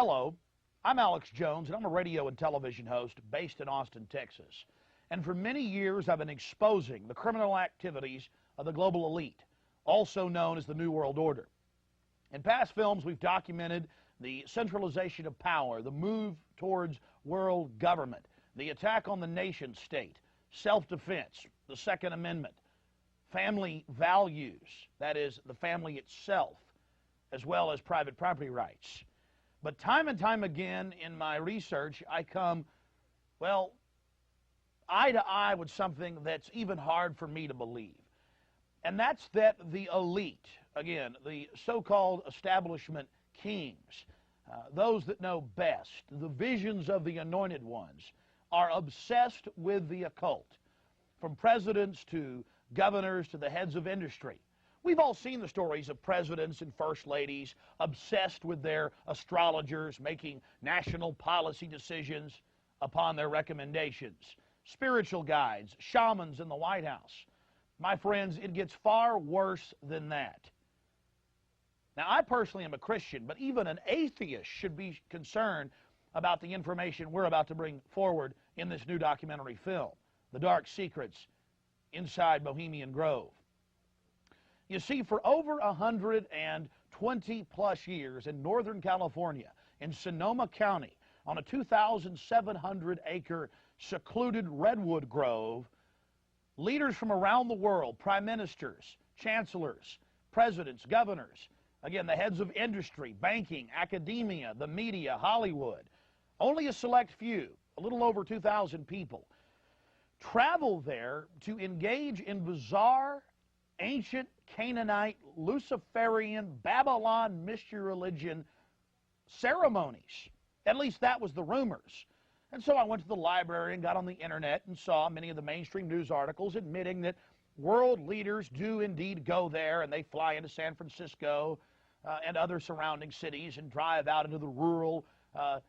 Hello, I'm Alex Jones, and I'm a radio and television host based in Austin, Texas. And for many years, I've been exposing the criminal activities of the global elite, also known as the New World Order. In past films, we've documented the centralization of power, the move towards world government, the attack on the nation state, self-defense, the Second Amendment, family values, that is, the family itself, as well as private property rights. But time and time again in my research, I come, well, eye to eye with something that's even hard for me to believe. And that's that the elite, again, the so-called establishment kings, those that know best, the visions of the anointed ones, are obsessed with the occult, from presidents to governors to the heads of industry. We've all seen the stories of presidents and first ladies obsessed with their astrologers, making national policy decisions upon their recommendations. Spiritual guides, shamans in the White House. My friends, it gets far worse than that. Now, I personally am a Christian, but even an atheist should be concerned about the information we're about to bring forward in this new documentary film, The Dark Secrets Inside Bohemian Grove. You see, for over 120 plus years in Northern California, in Sonoma County, on a 2,700-acre secluded redwood grove, leaders from around the world, prime ministers, chancellors, presidents, governors, again, the heads of industry, banking, academia, the media, Hollywood, only a select few, a little over 2,000 people, travel there to engage in bizarre, ancient Canaanite, Luciferian, Babylon mystery religion ceremonies. At least that was the rumors. And so I went to the library and got on the internet and saw many of the mainstream news articles admitting that world leaders do indeed go there, and they fly into San Francisco and other surrounding cities and drive out into the rural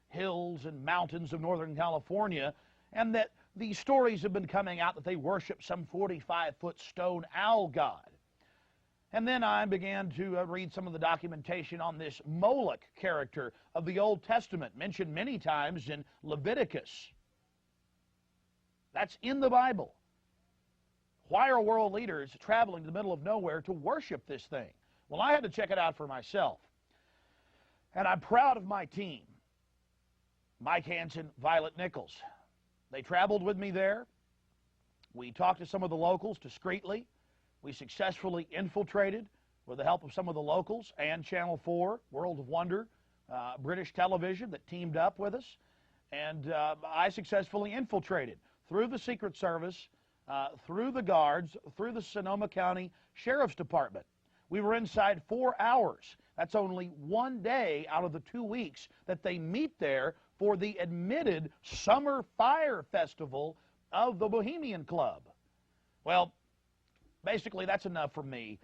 hills and mountains of Northern California, and that these stories have been coming out that they worship some 45-foot stone owl god. And then I began to read some of the documentation on this Moloch character of the Old Testament, mentioned many times in Leviticus. That's in the Bible. Why are world leaders traveling to the middle of nowhere to worship this thing? Well, I had to check it out for myself. And I'm proud of my team, Mike Hansen, Violet Nichols. They traveled with me there. We talked to some of the locals discreetly. We successfully infiltrated, with the help of some of the locals and Channel 4, World of Wonder, British television that teamed up with us. And I successfully infiltrated through the Secret Service, through the guards, through the Sonoma County Sheriff's Department. We were inside 4 hours. That's only one day out of the 2 weeks that they meet there for the admitted Summer Fire Festival of the Bohemian Club. Well, basically, that's enough for me.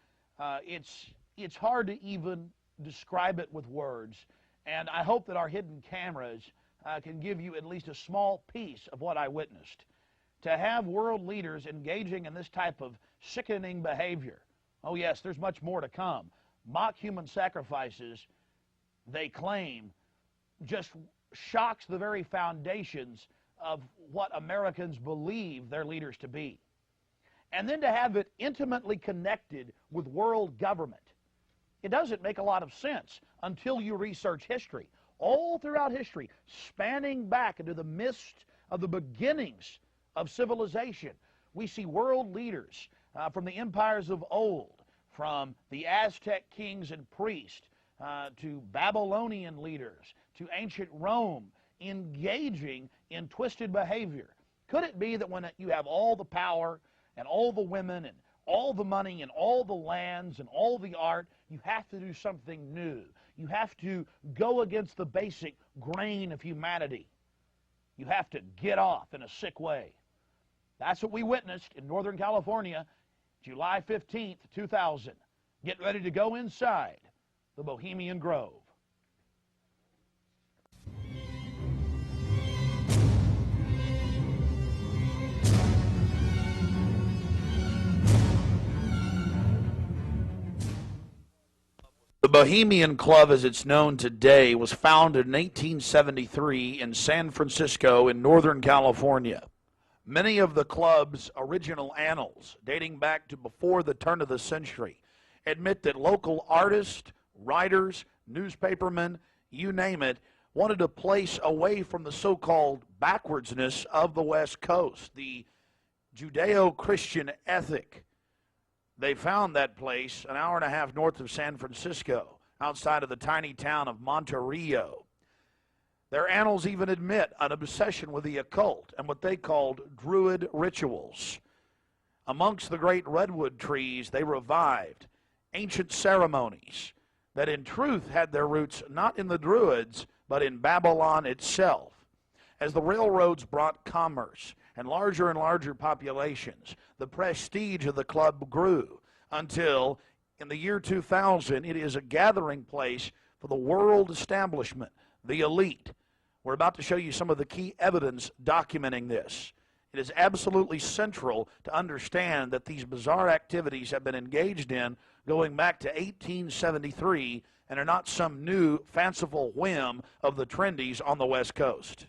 It's hard to even describe it with words, and I hope that our hidden cameras can give you at least a small piece of what I witnessed. To have world leaders engaging in this type of sickening behavior, oh yes, there's much more to come. Mock human sacrifices, they claim, just shocks the very foundations of what Americans believe their leaders to be. And then to have it intimately connected with world government. It doesn't make a lot of sense until you research history. All throughout history, spanning back into the midst of the beginnings of civilization, we see world leaders from the empires of old, from the Aztec kings and priests, to Babylonian leaders, to ancient Rome, engaging in twisted behavior. Could it be that when you have all the power and all the women and all the money and all the lands and all the art, you have to do something new? You have to go against the basic grain of humanity. You have to get off in a sick way. That's what we witnessed in Northern California, July 15th, 2000. Get ready to go inside the Bohemian Grove. The Bohemian Club, as it's known today, was founded in 1873 in San Francisco in Northern California. Many of the club's original annals, dating back to before the turn of the century, admit that local artists, writers, newspapermen, you name it, wanted a place away from the so-called backwardsness of the West Coast, the Judeo-Christian ethic. They found that place an hour and a half north of San Francisco, outside of the tiny town of Monterey. Their annals even admit an obsession with the occult and what they called druid rituals. Amongst the great redwood trees, they revived ancient ceremonies that in truth had their roots not in the druids, but in Babylon itself. As the railroads brought commerce and larger populations, the prestige of the club grew until, in the year 2000, it is a gathering place for the world establishment, the elite. We're about to show you some of the key evidence documenting this. It is absolutely central to understand that these bizarre activities have been engaged in going back to 1873 and are not some new fanciful whim of the trendies on the West Coast.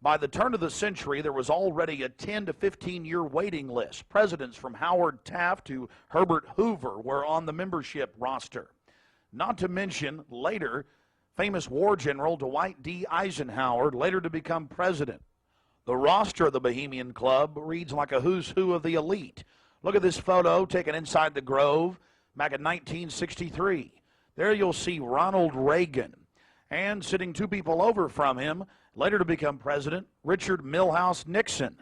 By the turn of the century, there was already a 10 to 15-year waiting list. Presidents from Howard Taft to Herbert Hoover were on the membership roster. Not to mention, later, famous war general Dwight D. Eisenhower, later to become president. The roster of the Bohemian Club reads like a who's who of the elite. Look at this photo taken inside the Grove back in 1963. There you'll see Ronald Reagan, and sitting two people over from him, later to become president, Richard Milhouse Nixon.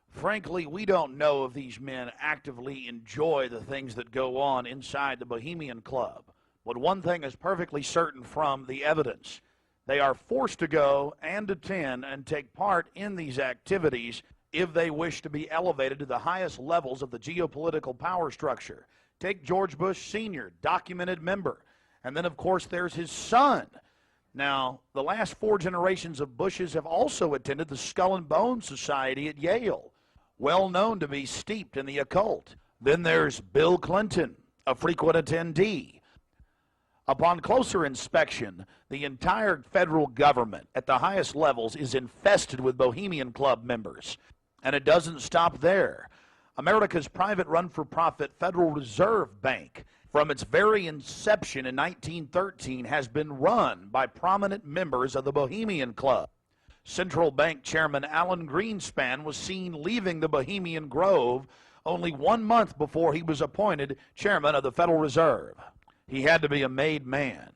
Frankly, we don't know if these men actively enjoy the things that go on inside the Bohemian Club. But one thing is perfectly certain from the evidence. They are forced to go and attend and take part in these activities if they wish to be elevated to the highest levels of the geopolitical power structure. Take George Bush Sr., documented member. And then, of course, there's his son. Now, the last 4 generations of Bushes have also attended the Skull and Bones Society at Yale, well known to be steeped in the occult. Then there's Bill Clinton, a frequent attendee. Upon closer inspection, the entire federal government at the highest levels is infested with Bohemian Club members. And it doesn't stop there. America's private run-for-profit Federal Reserve Bank, from its very inception in 1913, has been run by prominent members of the Bohemian Club. Central Bank Chairman Alan Greenspan was seen leaving the Bohemian Grove only 1 month before he was appointed chairman of the Federal Reserve. He had to be a made man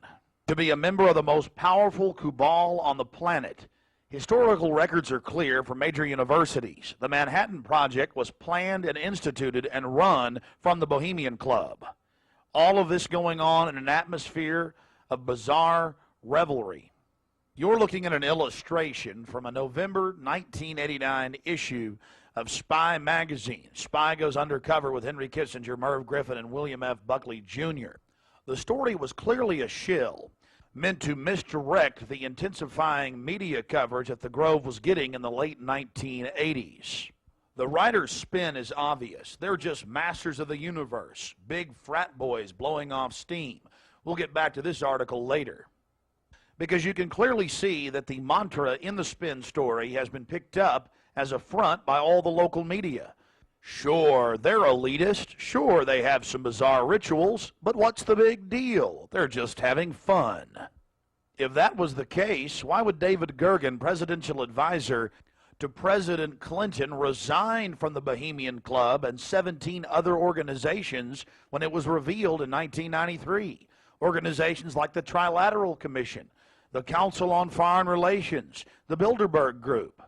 to be a member of the most powerful cabal on the planet. Historical records are clear from major universities. The Manhattan Project was planned and instituted and run from the Bohemian Club. All of this going on in an atmosphere of bizarre revelry. You're looking at an illustration from a November 1989 issue of Spy magazine. Spy goes undercover with Henry Kissenger, Merv Griffin, and William F. Buckley Jr. The story was clearly a shill, meant to misdirect the intensifying media coverage that the Grove was getting in the late 1980s. The writer's spin is obvious. They're just masters of the universe, big frat boys blowing off steam. We'll get back to this article later. Because you can clearly see that the mantra in the spin story has been picked up as a front by all the local media. Sure, they're elitist. Sure, they have some bizarre rituals. But what's the big deal? They're just having fun. If that was the case, why would David Gergen, presidential advisor to President Clinton, resign from the Bohemian Club and 17 other organizations when it was revealed in 1993? Organizations like the Trilateral Commission, the Council on Foreign Relations, the Bilderberg Group.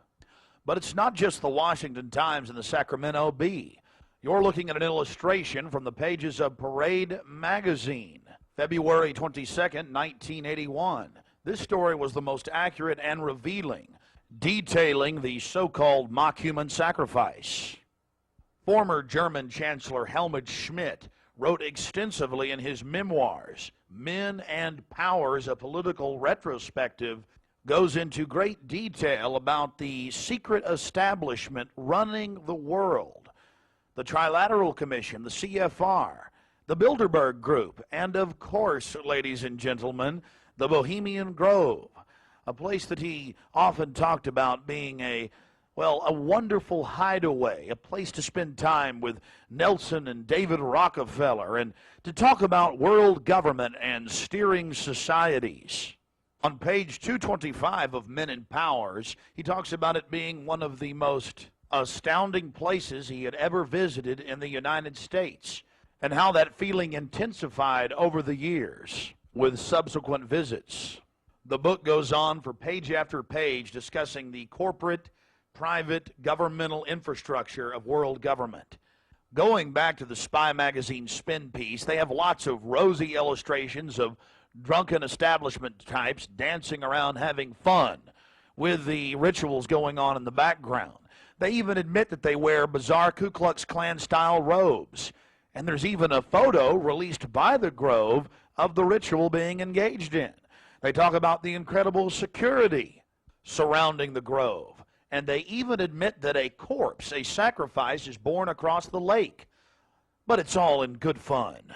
But it's not just the Washington Times and the Sacramento Bee. You're looking at an illustration from the pages of Parade magazine, February 22nd, 1981. This story was the most accurate and revealing, detailing the so-called mock human sacrifice. Former German Chancellor Helmut Schmidt wrote extensively in his memoirs, Men and Powers, a Political Retrospective, goes into great detail about the secret establishment running the world. The Trilateral Commission, the CFR, the Bilderberg Group, and of course, ladies and gentlemen, the Bohemian Grove, a place that he often talked about being a wonderful hideaway, a place to spend time with Nelson and David Rockefeller, and to talk about world government and steering societies. On page 225 of Men and Powers, he talks about it being one of the most astounding places he had ever visited in the United States, and how that feeling intensified over the years with subsequent visits. The book goes on for page after page discussing the corporate, private, governmental infrastructure of world government. Going back to the Spy magazine spin piece, they have lots of rosy illustrations of drunken establishment types dancing around having fun with the rituals going on in the background. They even admit that they wear bizarre Ku Klux Klan-style robes. And there's even a photo released by the Grove of the ritual being engaged in. They talk about the incredible security surrounding the Grove. And they even admit that a corpse, a sacrifice, is borne across the lake. But it's all in good fun.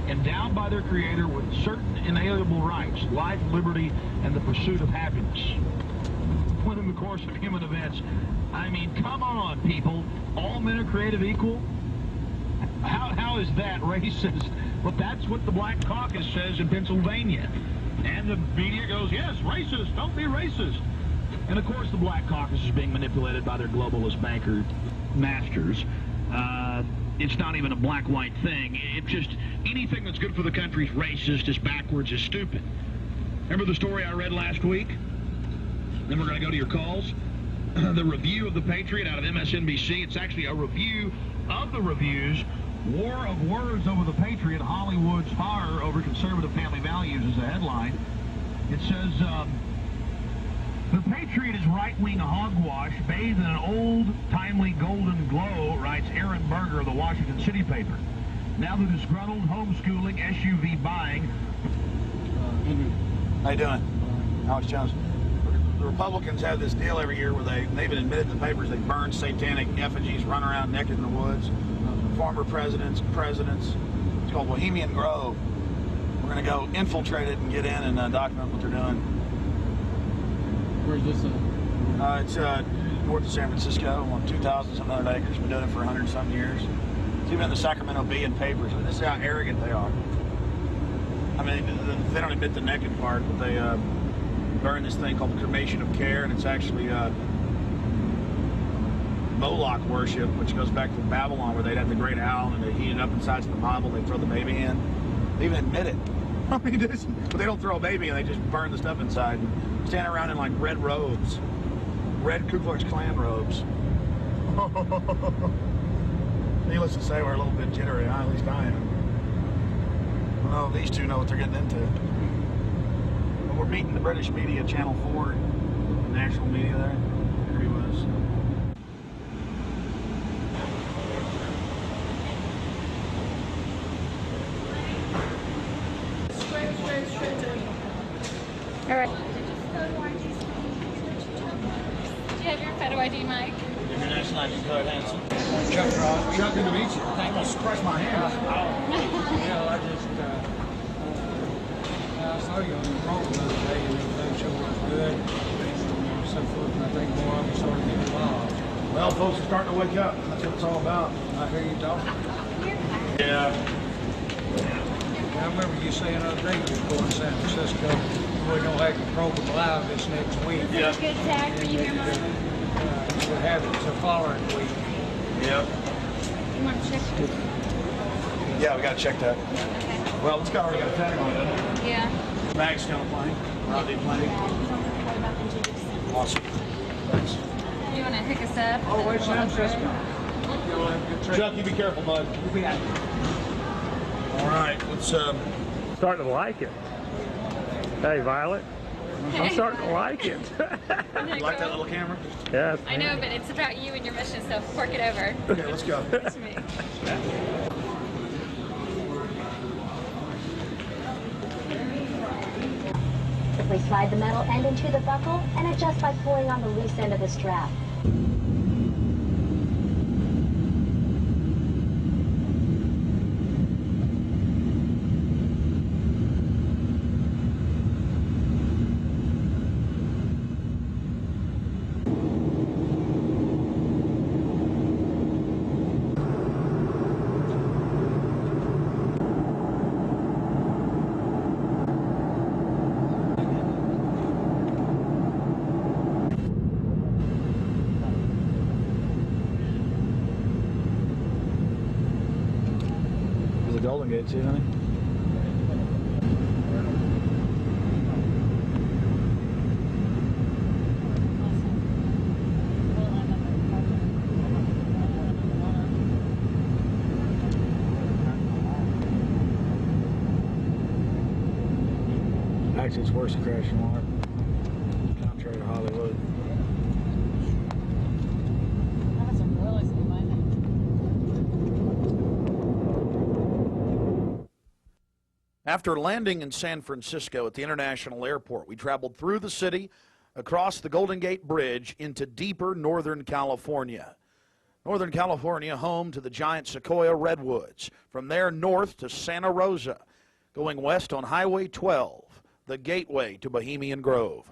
Endowed by their creator with certain inalienable rights, life, liberty, and the pursuit of happiness. When in the course of human events, I mean, come on, people, all men are created equal? How is that racist? Well, that's what the Black Caucus says in Pennsylvania. And the media goes, yes, racist, don't be racist. And of course the Black Caucus is being manipulated by their globalist banker masters. It's not even a black-white thing. It's just anything that's good for the country is racist, is backwards, is stupid. Remember the story I read last week? Then we're going to go to your calls. The review of The Patriot out of MSNBC. It's actually a review of the reviews. War of Words over The Patriot, Hollywood's horror over conservative family values is the headline. It says, The Patriot is right-wing hogwash bathed in an old, timely golden glow, writes Aaron Berger of the Washington City paper. Now the disgruntled homeschooling, SUV buying. Henry. How you doing? Alex Jones. The Republicans have this deal every year where they even admitted in the papers they burn satanic effigies, run around naked in the woods. Former presidents. It's called Bohemian Grove. We're going to go infiltrate it and get in and document what they're doing. Where's this at? It's north of San Francisco, on 2,000-some acres. Been doing it for 100-some years. It's even in the Sacramento Bee and papers. I mean, this is how arrogant they are. I mean, they don't admit the naked part, but they burn this thing called the Cremation of Care, and it's actually Moloch worship, which goes back to Babylon, where they'd have the great owl and they heat it up inside the Bible. They throw the baby in. They even admit it. I mean, but they don't throw a baby in. They just burn the stuff inside and stand around in like red robes, red Ku Klux Klan robes. Needless to say, we're a little bit jittery. At least I am. Well, these two know what they're getting into. But we're meeting the British media, Channel 4, national media there. There he was. All right. Do you have your photo ID, Mike? Your national ID card, Hanson. Chuck, good to meet you. I almost crushed my hand. Yeah, I saw you on the program the other day and everything showed was good and so forth, and I think more of them started to get involved. Well, folks are starting to wake up. That's what it's all about. I hear you talking. Yeah. I remember you saying the other day you were going to San Francisco. We're going to have your program live this next week. Is it a good tag for you here, Mom? We'll have it the following week. Yep. You want to check it? Yeah, we got to check that. Okay. Well, this guy already got a tag on it, doesn't it? Yeah. Bag's still playing. Rodney playing. Awesome. Thanks. Do you want to pick us up? Oh, wait, San Francisco. Chuck, you be careful, bud. We'll be out. All right, let's Starting to like it. Hey, Violet. I'm starting to like it. you like that little camera? Yes. I know, but it's about you and your mission, so fork it over. Okay, let's go. To me. We slide the metal end into the buckle and adjust by pulling on the loose end of the strap. The Golden Gate too, honey. Actually, it's worse than crashing water. Contrary to Hollywood. After landing in San Francisco at the International Airport, we traveled through the city, across the Golden Gate Bridge, into deeper Northern California. Northern California, home to the giant sequoia redwoods. From there north to Santa Rosa, going west on Highway 12, the gateway to Bohemian Grove.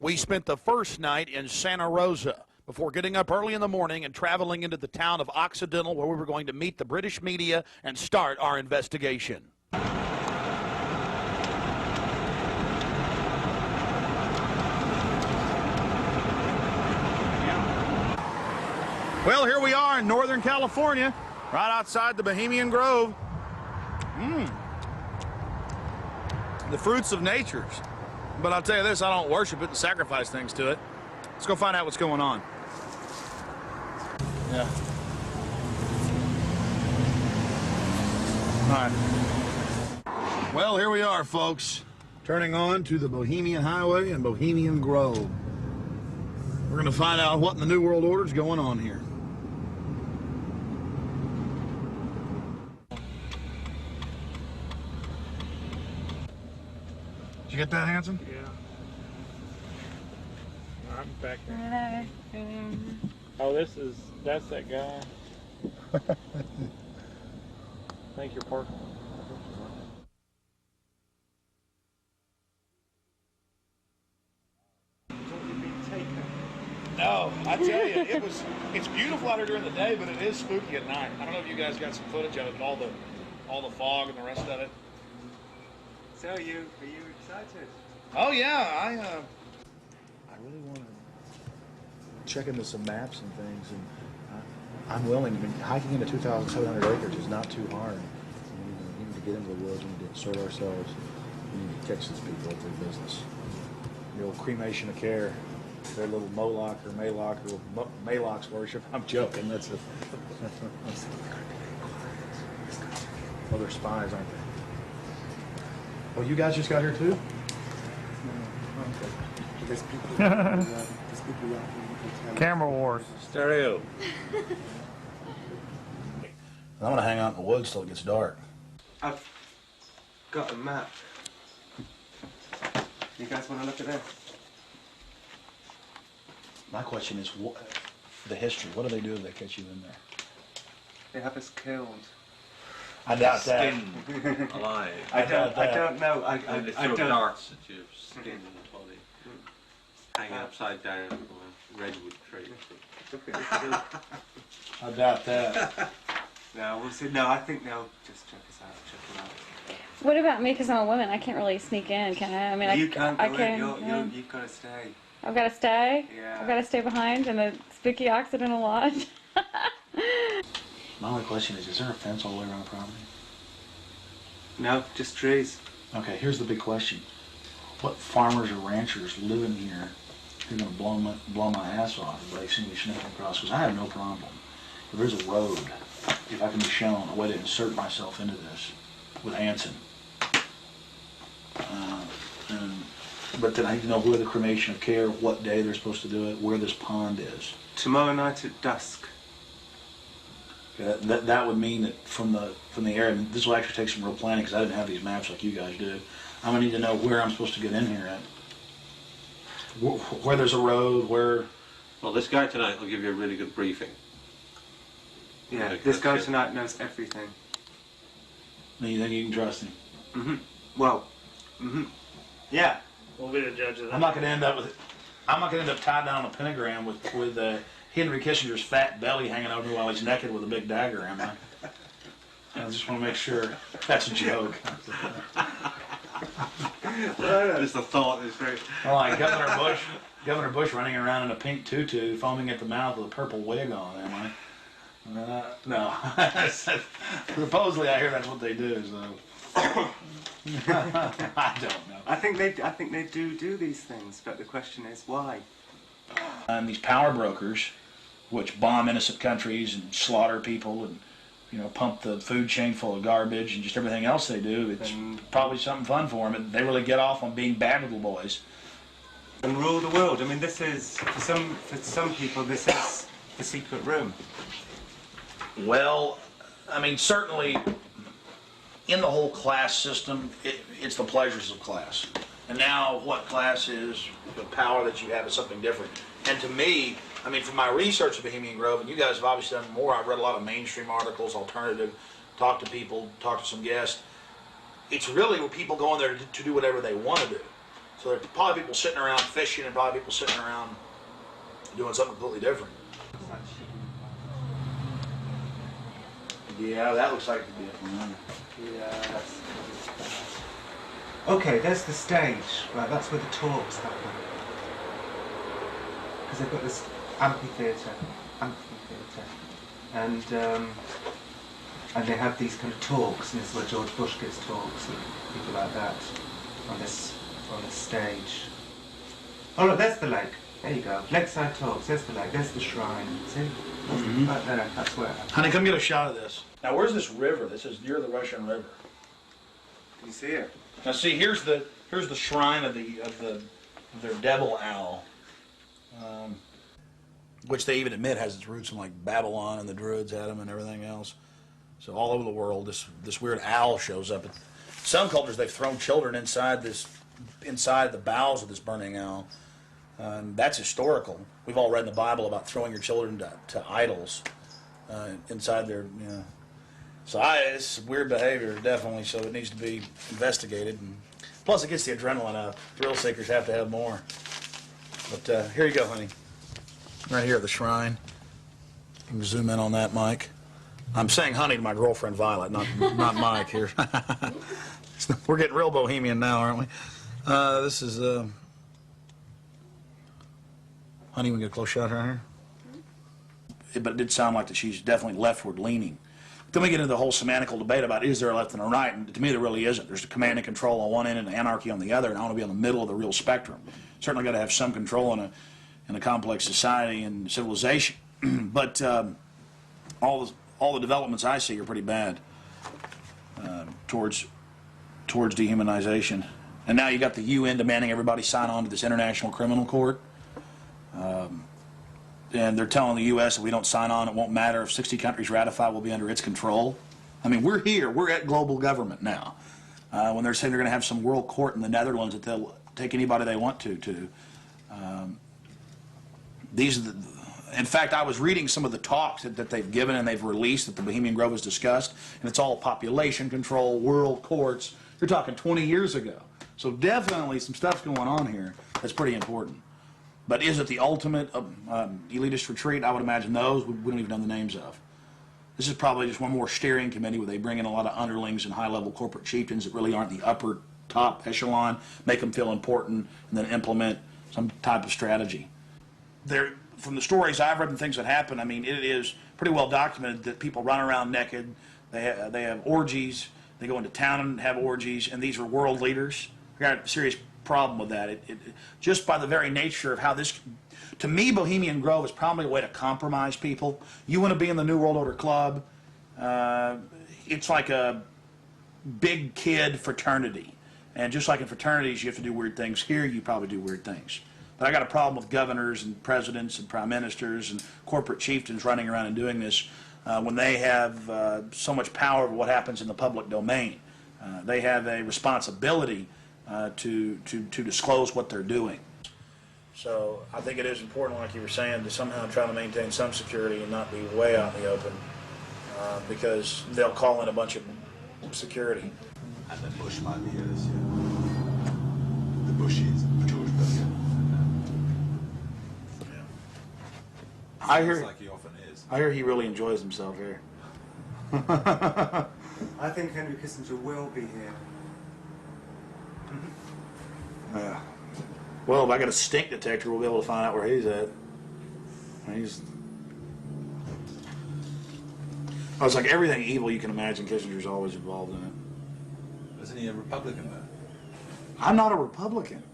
We spent the first night in Santa Rosa before getting up early in the morning and traveling into the town of Occidental, where we were going to meet the British media and start our investigation. Well, here we are in Northern California, right outside the Bohemian Grove. The fruits of nature. But I'll tell you this, I don't worship it and sacrifice things to it. Let's go find out what's going on. Yeah. All right. Well, here we are, folks. Turning on to the Bohemian Highway and Bohemian Grove. We're going to find out what in the New World Order is going on here. Did you get that, Hanson? Yeah. I'm back there. Oh, that's that guy. I think you're parking. No, I tell you, it's beautiful out here during the day, but it is spooky at night. I don't know if you guys got some footage of it, but all the fog and the rest of it. So are you excited? Oh yeah, I really want to check into some maps and things, and I'm willing. I mean, hiking into 2,700 acres is not too hard. We need to get into the woods. We need to insert ourselves. We need to catch these people at their business. The old Cremation of Care, their little Moloch or Maloch or Maloch's worship. I'm joking. That's a. Well, they're spies, aren't they? Oh, you guys just got here too? Camera wars. Stereo. I'm gonna hang out in the woods till it gets dark. I've got a map. You guys want to look at that? My question is, the history. What do they do if they catch you in there? They have us killed. I doubt that. Skin alive. I don't know. And they I throw don't. darts at your skin and body. Hanging upside down from a redwood tree. I doubt that. No, we'll see. No, I think they'll just check us out. Check it out. What about me? Because I'm a woman, I can't really sneak in, can I? I mean, You can't go I in. can. You've got to stay. I've got to stay. Yeah. I've got to stay behind in the spooky Occidental Lodge. My only question is there a fence all the way around the property? No, just trees. Okay, here's the big question. What farmers or ranchers live in here who are going to blow my ass off if they see me sneaking across? Because I have no problem. If there's a road, if I can be shown a way to insert myself into this with Anson. But then I need to know where the Cremation of Care, what day they're supposed to do it, where this pond is. Tomorrow night at dusk. That would mean that from the area, and this will actually take some real planning because I didn't have these maps like you guys do. I'm gonna need to know where I'm supposed to get in here at. Where there's a road, where... Well, this guy tonight will give you a really good briefing. Yeah, this guy tonight knows everything. You think you can trust him? Mm-hmm. Well, yeah. We'll be the judge of that. I'm not gonna end up tied down on a pentagram with Henry Kissinger's fat belly hanging over me while he's naked with a big dagger, am I? I just want to make sure that's a joke. Just the thought is very... Well, like Governor Bush running around in a pink tutu, foaming at the mouth with a purple wig on, am I? No. Supposedly I hear that's what they do, so... I don't know. I think they do these things, but the question is why? And these power brokers, which bomb innocent countries and slaughter people and, you know, pump the food chain full of garbage and just everything else they do, it's probably something fun for them. And they really get off on being bad little boys. And rule the world. I mean, this is, for some people, this is the secret room. Well, I mean, certainly in the whole class system, it's the pleasures of class. And now what class is, the power that you have is something different. And to me, I mean, from my research of Bohemian Grove, and you guys have obviously done more, I've read a lot of mainstream articles, alternative, talked to people, talked to some guests. It's really where people go in there to do whatever they want to do. So there's probably people sitting around fishing and probably people sitting around doing something completely different. Yeah, that looks like it could be it. Yeah, okay, there's the stage. Right, that's where the talks happen. Because they've got this amphitheatre, and they have these kind of talks, and this is where George Bush gives talks and people like that on this stage. Oh look, there's the lake. There you go. Lakeside talks. There's the lake. There's the shrine. See? Right there. That's where. Honey, come get a shot of this. Now, where's this river? This is near the Russian River. Can you see it? Now, see, here's the shrine of their devil owl, which they even admit has its roots in like Babylon, and the Druids had them and everything else. So all over the world, this weird owl shows up. Some cultures, they've thrown children inside the bowels of this burning owl. That's historical. We've all read in the Bible about throwing your children to idols inside their, you know. So it's weird behavior, definitely, so it needs to be investigated. And plus, it gets the adrenaline out. Thrill seekers have to have more. But here you go, honey. Right here at the shrine. You can zoom in on that, Mike. I'm saying honey to my girlfriend, Violet, not Mike here. We're getting real bohemian now, aren't we? This is... Honey, we get a close shot right here? But it did sound like that she's definitely leftward leaning. Then we get into the whole semantical debate about is there a left and a right, and to me there really isn't. There's command and control on one end and anarchy on the other, and I want to be on the middle of the real spectrum. Certainly got to have some control in a complex society and civilization, but all the developments I see are pretty bad towards dehumanization. And now you got the UN demanding everybody sign on to this International Criminal Court. And they're telling the U.S. if we don't sign on, it won't matter. If 60 countries ratify, we'll be under its control. I mean, we're here. We're at global government now. When they're saying they're going to have some world court in the Netherlands that they'll take anybody they want to. These are In fact, I was reading some of the talks that they've given and they've released that the Bohemian Grove has discussed, and it's all population control, world courts. You're talking 20 years ago. So definitely some stuff's going on here that's pretty important. But is it the ultimate elitist retreat? I would imagine those we don't even know the names of. This is probably just one more steering committee where they bring in a lot of underlings and high-level corporate chieftains that really aren't the upper top echelon, make them feel important, and then implement some type of strategy. From the stories I've read and things that happen, I mean, it is pretty well documented that people run around naked, they have orgies, they go into town and have orgies, and these are world leaders. We've got a serious problem with that. Just by the very nature of how this, to me, Bohemian Grove is probably a way to compromise people. You want to be in the New World Order Club, it's like a big kid fraternity. And just like in fraternities, you have to do weird things. Here, you probably do weird things. But I got a problem with governors and presidents and prime ministers and corporate chieftains running around and doing this when they have so much power over what happens in the public domain. They have a responsibility to disclose what they're doing. So I think it is important, like you were saying, to somehow try to maintain some security and not be way out in the open because they'll call in a bunch of security. And the bush might be yours, yeah. The bush is George Bush. I hear, like he often is. I hear he really enjoys himself here. I think Henry Kissenger will be here. Yeah. Well, if I got a stink detector, we'll be able to find out where he's at. Oh, it's like everything evil you can imagine, Kissinger's always involved in it. Isn't he a Republican, though? I'm not a Republican.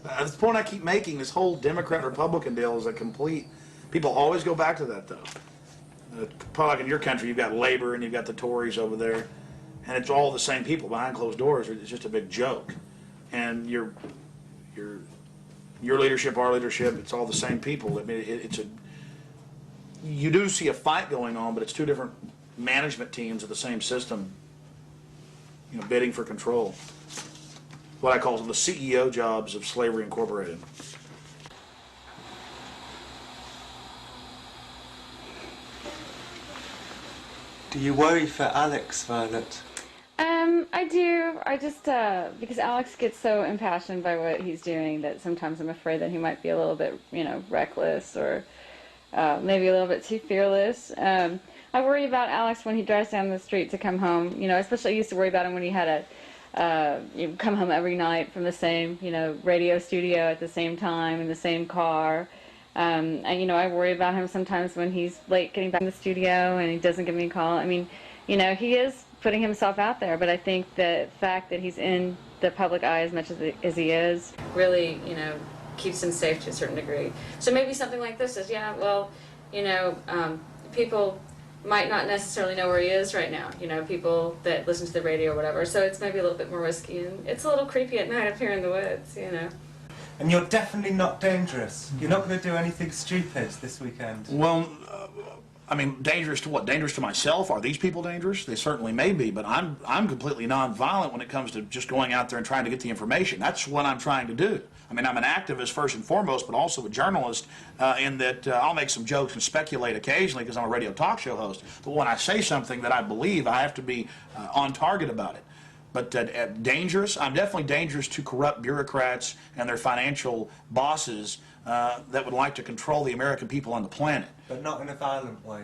That's the point I keep making. This whole Democrat-Republican deal is a complete... People always go back to that, though. Probably like in your country, you've got Labor and you've got the Tories over there, and it's all the same people behind closed doors. It's just a big joke. And your leadership, our leadership, it's all the same people. I mean, you do see a fight going on, but it's two different management teams of the same system, bidding for control. What I call the CEO jobs of Slavery Incorporated. Do you worry for Alex, Violet? I do. I just, because Alex gets so impassioned by what he's doing that sometimes I'm afraid that he might be a little bit, reckless or maybe a little bit too fearless. I worry about Alex when he drives down the street to come home. Especially I used to worry about him when he had come home every night from the same, radio studio at the same time in the same car. And, I worry about him sometimes when he's late getting back in the studio and he doesn't give me a call. I mean, he is putting himself out there, but I think the fact that he's in the public eye as much as he is really, keeps him safe to a certain degree. So maybe something like this is, people might not necessarily know where he is right now, people that listen to the radio or whatever, so it's maybe a little bit more risky, and it's a little creepy at night up here in the woods, And you're definitely not dangerous. You're not going to do anything stupid this weekend. Well, I mean, dangerous to what? Dangerous to myself? Are these people dangerous? They certainly may be, but I'm completely nonviolent when it comes to just going out there and trying to get the information. That's what I'm trying to do. I mean, I'm an activist first and foremost, but also a journalist in that I'll make some jokes and speculate occasionally because I'm a radio talk show host. But when I say something that I believe, I have to be on target about it. But dangerous? I'm definitely dangerous to corrupt bureaucrats and their financial bosses that would like to control the American people on the planet. But not in a violent way.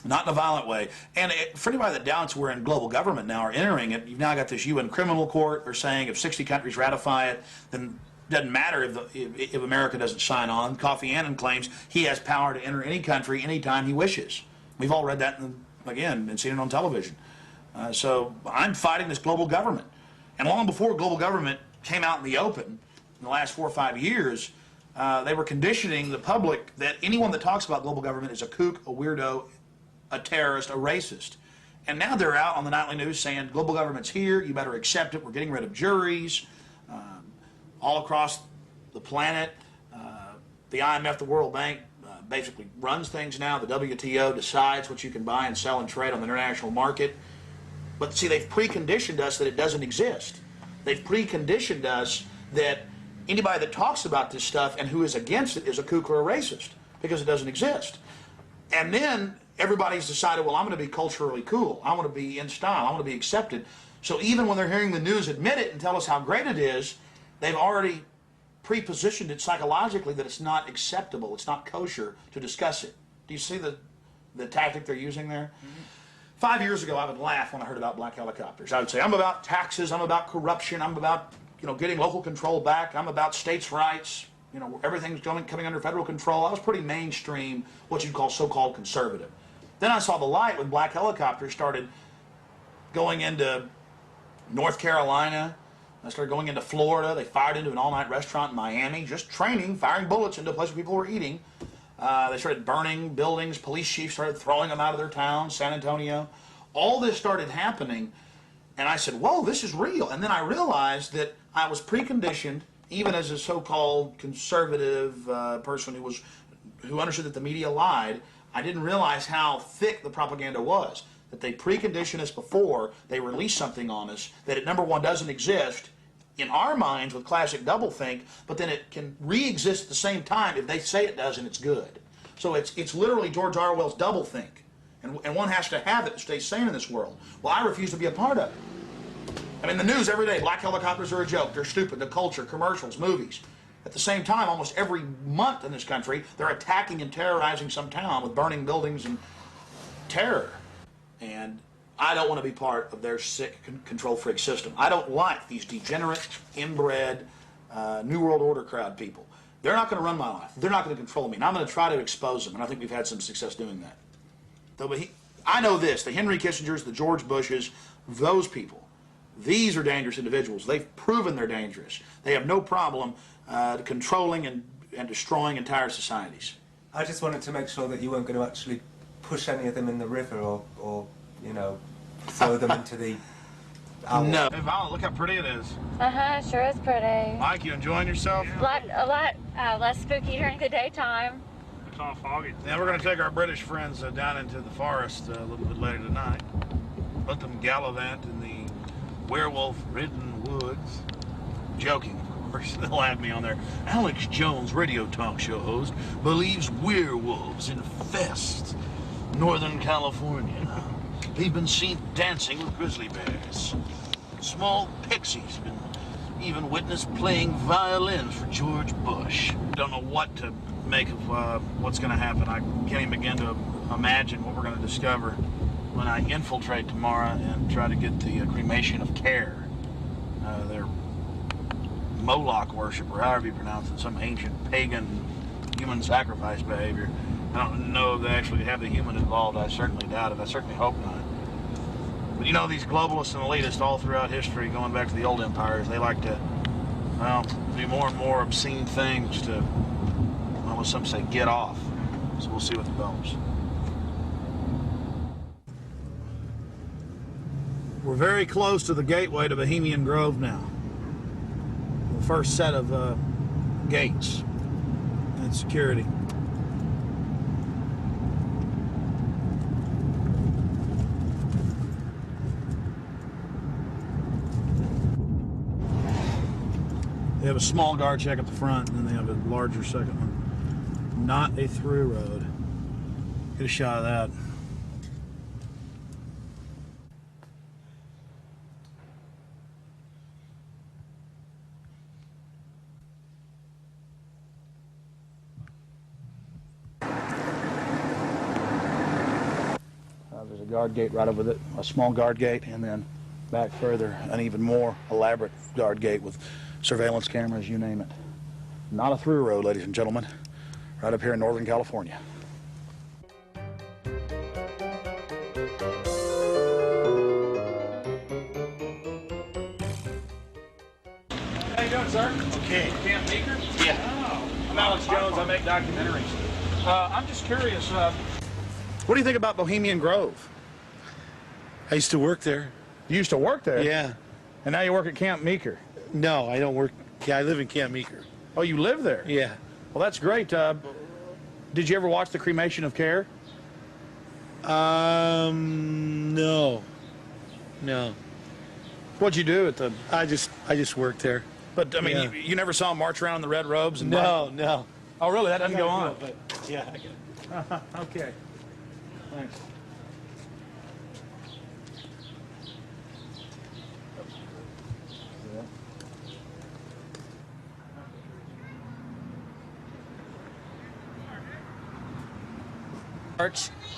Not in a violent way. And for anybody that doubts we're in global government now or entering it, you've now got this UN criminal court. They're saying if 60 countries ratify it, then it doesn't matter if America doesn't sign on. Kofi Annan claims he has power to enter any country anytime he wishes. We've all read that, again, and seen it on television. So I'm fighting this global government. And long before global government came out in the open, in the last 4 or 5 years, they were conditioning the public that anyone that talks about global government is a kook, a weirdo, a terrorist, a racist. And now they're out on the nightly news saying global government's here, you better accept it, we're getting rid of juries all across the planet. The IMF, the World Bank, basically runs things now. The WTO decides what you can buy and sell and trade on the international market. But see, they've preconditioned us that it doesn't exist. They've preconditioned us that anybody that talks about this stuff and who is against it is a kook or a racist. because it doesn't exist. And then everybody's decided, well, I'm going to be culturally cool. I want to be in style. I want to be accepted. So even when they're hearing the news admit it and tell us how great it is, they've already pre-positioned it psychologically that it's not acceptable, it's not kosher to discuss it. Do you see the tactic they're using there? Mm-hmm. 5 years ago, I would laugh when I heard about black helicopters. I would say, I'm about taxes, I'm about corruption, I'm about, getting local control back, I'm about states' rights, everything's coming under federal control. I was pretty mainstream, what you'd call so-called conservative. Then I saw the light when black helicopters started going into North Carolina. I started going into Florida. They fired into an all-night restaurant in Miami, just training, firing bullets into a place where people were eating. They started burning buildings. Police chiefs started throwing them out of their towns, San Antonio. All this started happening, and I said, whoa, this is real. And then I realized that I was preconditioned, even as a so-called conservative person who understood that the media lied. I didn't realize how thick the propaganda was, that they precondition us before they release something on us, that it, number one, doesn't exist in our minds with classic doublethink, but then it can re-exist at the same time if they say it does and it's good. So it's literally George Orwell's doublethink, and one has to have it to stay sane in this world. Well, I refuse to be a part of it. I mean, the news every day, black helicopters are a joke, they're stupid, the culture, commercials, movies. At the same time, almost every month in this country, they're attacking and terrorizing some town with burning buildings and terror. And I don't want to be part of their sick control freak system. I don't like these degenerate, inbred, New World Order crowd people. They're not going to run my life. They're not going to control me. And I'm going to try to expose them. And I think we've had some success doing that. I know this, the Henry Kissengers, the George Bushes, those people, these are dangerous individuals. They've proven they're dangerous. They have no problem controlling and destroying entire societies. I just wanted to make sure that you weren't going to actually push any of them in the river or throw them into the owl. No. Hey, Violet, look how pretty it is. Uh-huh, sure is pretty. Mike, you enjoying yourself? A lot less spooky during the daytime. It's all foggy. Yeah, we're going to take our British friends down into the forest a little bit later tonight. Let them gallivant in the werewolf-ridden woods. Joking, of course. They'll have me on there. Alex Jones, radio talk show host, believes werewolves infest Northern California. They've been seen dancing with grizzly bears. Small pixies have been even witnessed playing violins for George Bush. Don't know what to make of what's going to happen. I can't even begin to imagine what we're going to discover when I infiltrate tomorrow and try to get the Cremation of Care. Their Moloch worship, or however you pronounce it, some ancient pagan human sacrifice behavior. I don't know if they actually have the human involved. I certainly doubt it. I certainly hope not. But these globalists and elitists all throughout history, going back to the old empires, they like to, do more and more obscene things to, as some say, get off. So we'll see what develops. We're very close to the gateway to Bohemian Grove now. The first set of gates and security. They have a small guard check at the front, and then they have a larger second one. Not a through road. Get a shot of that. There's a guard gate right over it, a small guard gate, and then back further, an even more elaborate guard gate with surveillance cameras, you name it. Not a through road, ladies and gentlemen, right up here in Northern California. How you doing, sir? Okay. Camp Meeker? Yeah. Oh, I'm Alex Jones. I make documentaries. I'm just curious, what do you think about Bohemian Grove? I used to work there. You used to work there? Yeah. And now you work at Camp Meeker? No, I don't work. Yeah, I live in Camp Meeker. Oh, you live there? Yeah. Well, that's great. Did you ever watch the Cremation of Care? No. No. What'd you do at the... I just worked there. But, I mean, yeah. you never saw them march around in the red robes? And no. Oh, really? That doesn't go on? But yeah, I get it. Okay. Thanks.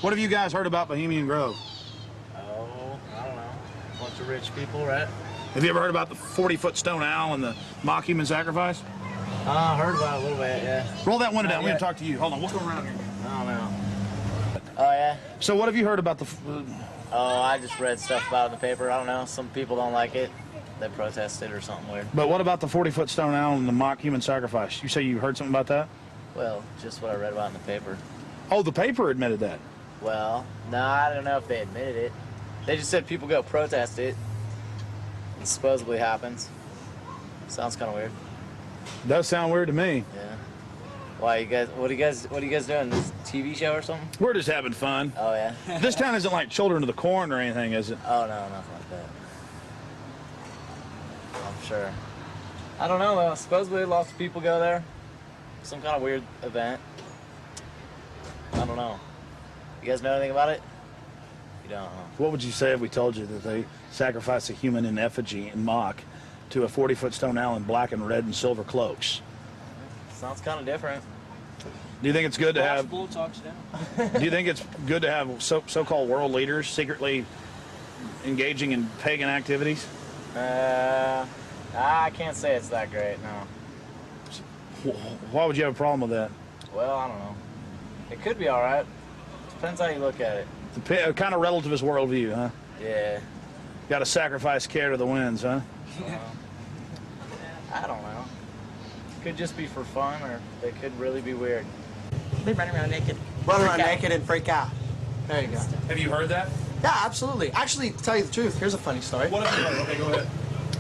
What have you guys heard about Bohemian Grove? Oh, I don't know. A bunch of rich people, right? Have you ever heard about the 40-foot stone owl and the mock human sacrifice? I heard about it a little bit, yeah. Roll that window down. We're going to talk to you. Hold on. We'll go around here. I don't know. Oh, yeah? So what have you heard about the... Oh, I just read stuff about it in the paper. I don't know. Some people don't like it. They protested or something weird. But what about the 40-foot stone owl and the mock human sacrifice? You say you heard something about that? Well, just what I read about in the paper. Oh, the paper admitted that? Well, no, I don't know if they admitted it. They just said people go protest it. It supposedly happens. Sounds kind of weird. Does sound weird to me. Yeah. Why you guys? What are you guys doing? This TV show or something? We're just having fun. Oh yeah. This town isn't like Children of the Corn or anything, is it? Oh no, nothing like that. I'm sure. I don't know though. Supposedly lots of people go there. Some kind of weird event. I don't know. You guys know anything about it? You don't know. What would you say if we told you that they sacrifice a human in effigy and mock to a 40-foot stone owl in black and red and silver cloaks? Sounds kind of different. Do you think it's good to have... Do you think it's good to have so-called world leaders secretly engaging in pagan activities? I can't say it's that great, no. Why would you have a problem with that? Well, I don't know. It could be all right. Depends how you look at it. The kind of relativist worldview, huh? Yeah. Got to sacrifice care to the winds, huh? I don't know. Could just be for fun, or they could really be weird. They run around naked. Run around naked and freak out. There you go. Have you heard that? Yeah, absolutely. Actually, to tell you the truth, here's a funny story. What have you heard? Okay, go ahead.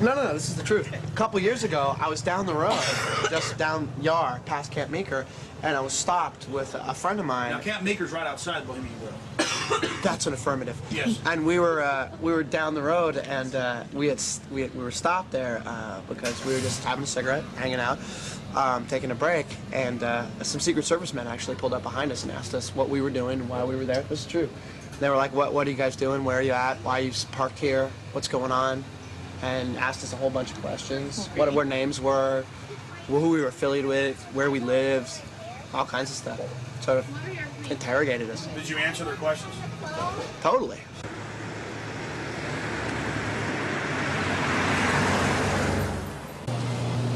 No, this is the truth. A couple years ago, I was down the road, just down Yar, past Camp Meeker, and I was stopped with a friend of mine. Now, Camp Meeker's right outside Bohemian Grove. That's an affirmative. Yes. And we were down the road, and we were stopped there because we were just having a cigarette, hanging out, taking a break, and some Secret Service men actually pulled up behind us and asked us what we were doing and why we were there. This is true. They were like, "What are you guys doing? Where are you at? Why are you parked here? What's going on?" And asked us a whole bunch of questions. What our names were, who we were affiliated with, where we lived, all kinds of stuff. Sort of interrogated us. Did you answer their questions? Totally.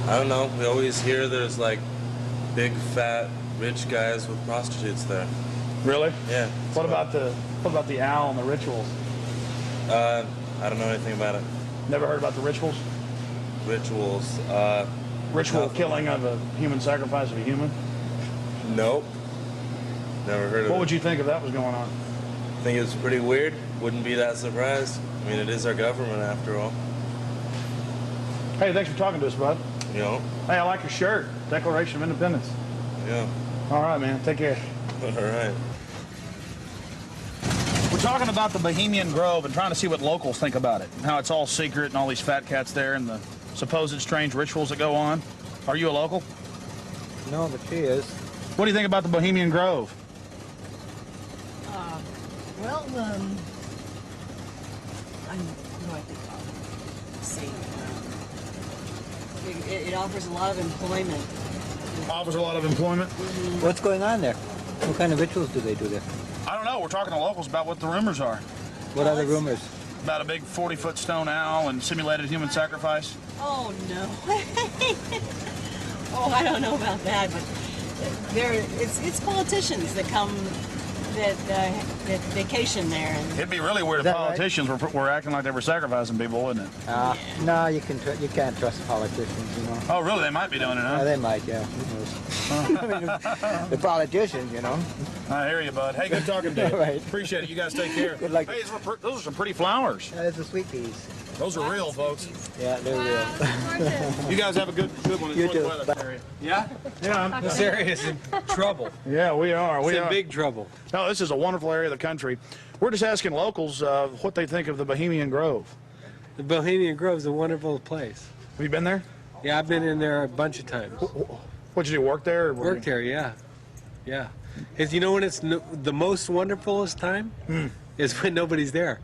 I don't know. We always hear there's like big, fat, rich guys with prostitutes there. Really? Yeah. What about the owl and the rituals? I don't know anything about it. Never heard about the rituals? Rituals. Ritual killing of a human sacrifice of a human? Nope. Never heard of it. What would you think if that was going on? I think it's pretty weird. Wouldn't be that surprised. I mean, it is our government after all. Hey, thanks for talking to us, bud. You know? Hey, I like your shirt. Declaration of Independence. Yeah. All right, man. Take care. All right. We're talking about the Bohemian Grove and trying to see what locals think about it. How it's all secret and all these fat cats there and the supposed strange rituals that go on. Are you a local? No, but she is. What do you think about the Bohemian Grove? Well, I know I think I'll say it offers a lot of employment. Offers a lot of employment? What's going on there? What kind of rituals do they do there? I don't know. We're talking to locals about what the rumors are. What are the rumors? About a big 40-foot stone owl and simulated human sacrifice. Oh, no. Oh, I don't know about that, but it's politicians that come, that vacation there. And it'd be really weird if politicians were acting like they were sacrificing people, wouldn't it? No, you can't trust politicians, you know. Oh, really? They might be doing it, huh? They might, yeah. Who knows? The politicians, you know. I hear you, bud. Hey, good talking to you. Right. Appreciate it. You guys take care. Good luck. Hey, those are some pretty flowers. Those are sweet peas. Those are real, folks. Yeah, they're real. You guys have a good one. You too. Yeah? Yeah. This area is in trouble. Yeah, we are. It's in big trouble. No, this is a wonderful area of the country. We're just asking locals what they think of the Bohemian Grove. The Bohemian Grove is a wonderful place. Have you been there? Yeah, I've been in there a bunch of times. What'd you do, work there? Or Work there, yeah. Yeah. It's, you know when it's the most wonderfulest time? Is when nobody's there.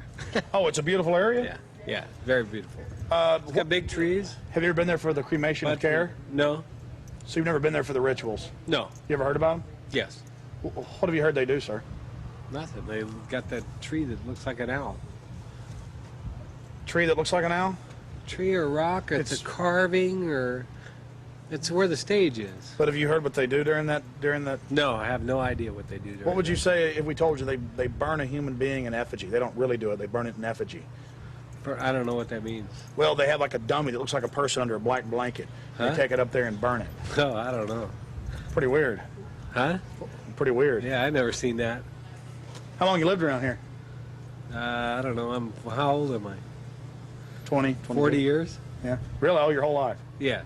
Oh, it's a beautiful area? Yeah, yeah, very beautiful. It's got big trees. Have you ever been there for the Cremation of Care? No. So you've never been there for the rituals? No. You ever heard about them? Yes. What have you heard they do, sir? Nothing. They got that tree that looks like an owl. Tree that looks like an owl? Tree or rock, or it's a carving, or it's where the stage is. But have you heard what they do during that? No, I have no idea what they do during What would you say if we told you they burn a human being in effigy? They don't really do it. They burn it in effigy. I don't know what that means. Well, they have like a dummy that looks like a person under a black blanket. Huh? They take it up there and burn it. Oh, I don't know. Pretty weird. Huh? Pretty weird. Yeah, I've never seen that. How long you lived around here? I don't know. How old am I? 20, 40 years? Yeah. Really? Oh, your whole life? Yes.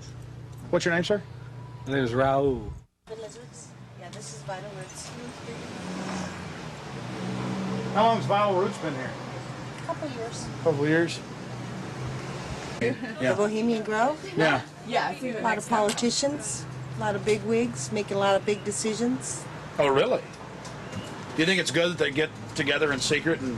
What's your name, sir? My name is Raul. The lizards? Yeah, this is vital roots. How long has Vital Roots been here? A couple years. Couple of years. The Bohemian Grove? Yeah. Yeah, a lot of politicians, a lot of big wigs, making a lot of big decisions. Oh, really? Do you think it's good that they get together in secret and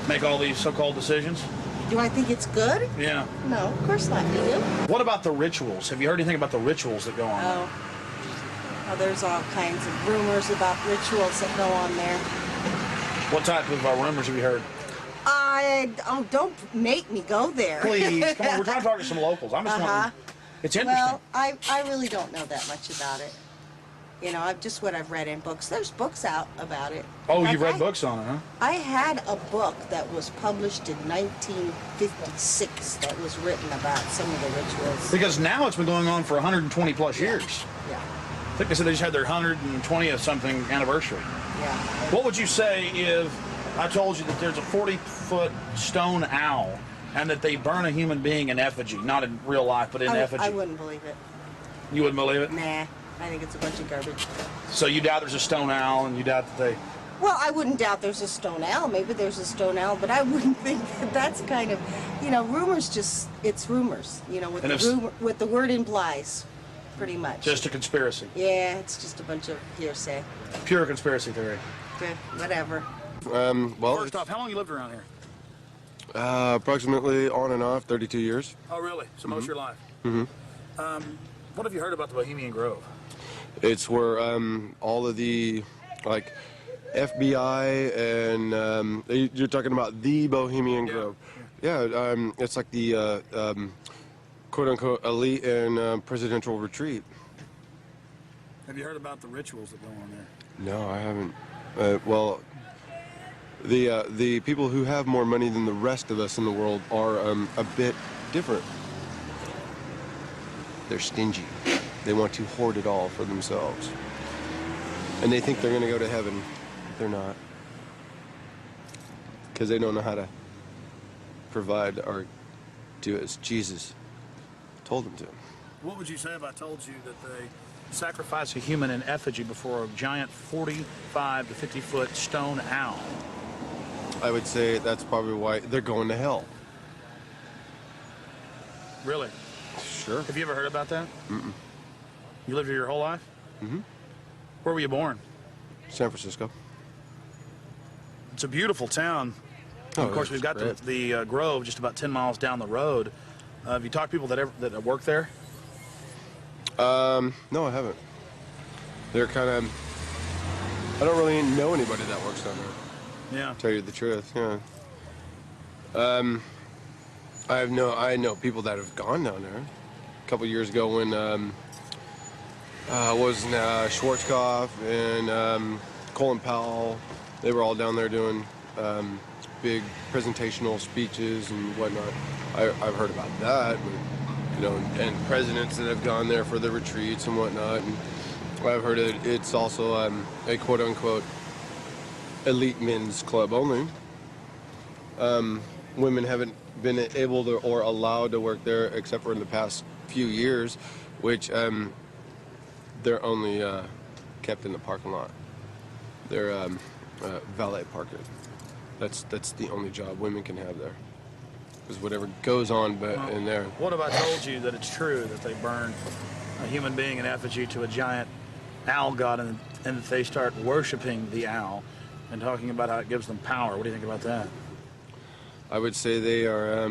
make all these so-called decisions? Do I think it's good? Yeah. No, of course not. You do? What about the rituals? Have you heard anything about the rituals that go on? Oh, there's all kinds of rumors about rituals that go on there. What type of rumors have you heard? Don't make me go there. Please, come on. We're trying to talk to some locals. I'm just wondering. It's interesting. Well, I really don't know that much about it. You know, what I've read in books. There's books out about it. Oh, you've read books on it, huh? I had a book that was published in 1956 that was written about some of the rituals. Because now it's been going on for 120 plus years. Yeah. I think they said they just had their 120th something anniversary. Yeah. What would you say if I told you that there's a 40-foot stone owl and that they burn a human being in effigy, not in real life, but in effigy? I wouldn't believe it. You wouldn't believe it? Nah, I think it's a bunch of garbage. So you doubt there's a stone owl, and you doubt that they... Well, I wouldn't doubt there's a stone owl. Maybe there's a stone owl, but I wouldn't think that that's kind of, you know, rumors it's rumors, you know, what the word implies, pretty much. Just a conspiracy. Yeah, it's just a bunch of hearsay. Pure conspiracy theory. Whatever. Well, first off, how long you lived around here? approximately on and off 32 years. Oh, really? So most of your life? Mm-hmm. What have you heard about the Bohemian Grove? It's where all of the, like, FBI and you're talking about the Bohemian Grove. Yeah, it's like the quote-unquote elite and presidential retreat. Have you heard about the rituals that go on there? No, I haven't. Well, the people who have more money than the rest of us in the world are a bit different. They're stingy. They want to hoard it all for themselves. And they think they're going to go to heaven. They're not. Because they don't know how to provide or do as Jesus told them to. What would you say if I told you that they sacrifice a human in effigy before a giant 45 to 50-foot stone owl? I would say that's probably why they're going to hell. Really? Sure. Have you ever heard about that? Mm-mm. You lived here your whole life? Mm-hmm. Where were you born? San Francisco. It's a beautiful town. Oh, of course, we've got the Grove just about 10 miles down the road. Have you talked to people that work there? No, I haven't. They're kind of... I don't really know anybody that works down there. Yeah. To tell you the truth, yeah. I know people that have gone down there. A couple years ago when Schwarzkopf and Colin Powell, they were all down there doing big presentational speeches and whatnot. I've heard about that, but, you know, and presidents that have gone there for the retreats and whatnot. And I've heard it's also a quote-unquote elite men's club only. Women haven't been able to or allowed to work there except for in the past few years, which they're only kept in the parking lot. They're valet parking. That's the only job women can have there. Because whatever goes on in there. What if I told you that it's true that they burn a human being in effigy to a giant owl god, and they start worshiping the owl and talking about how it gives them power. What do you think about that? I would say they are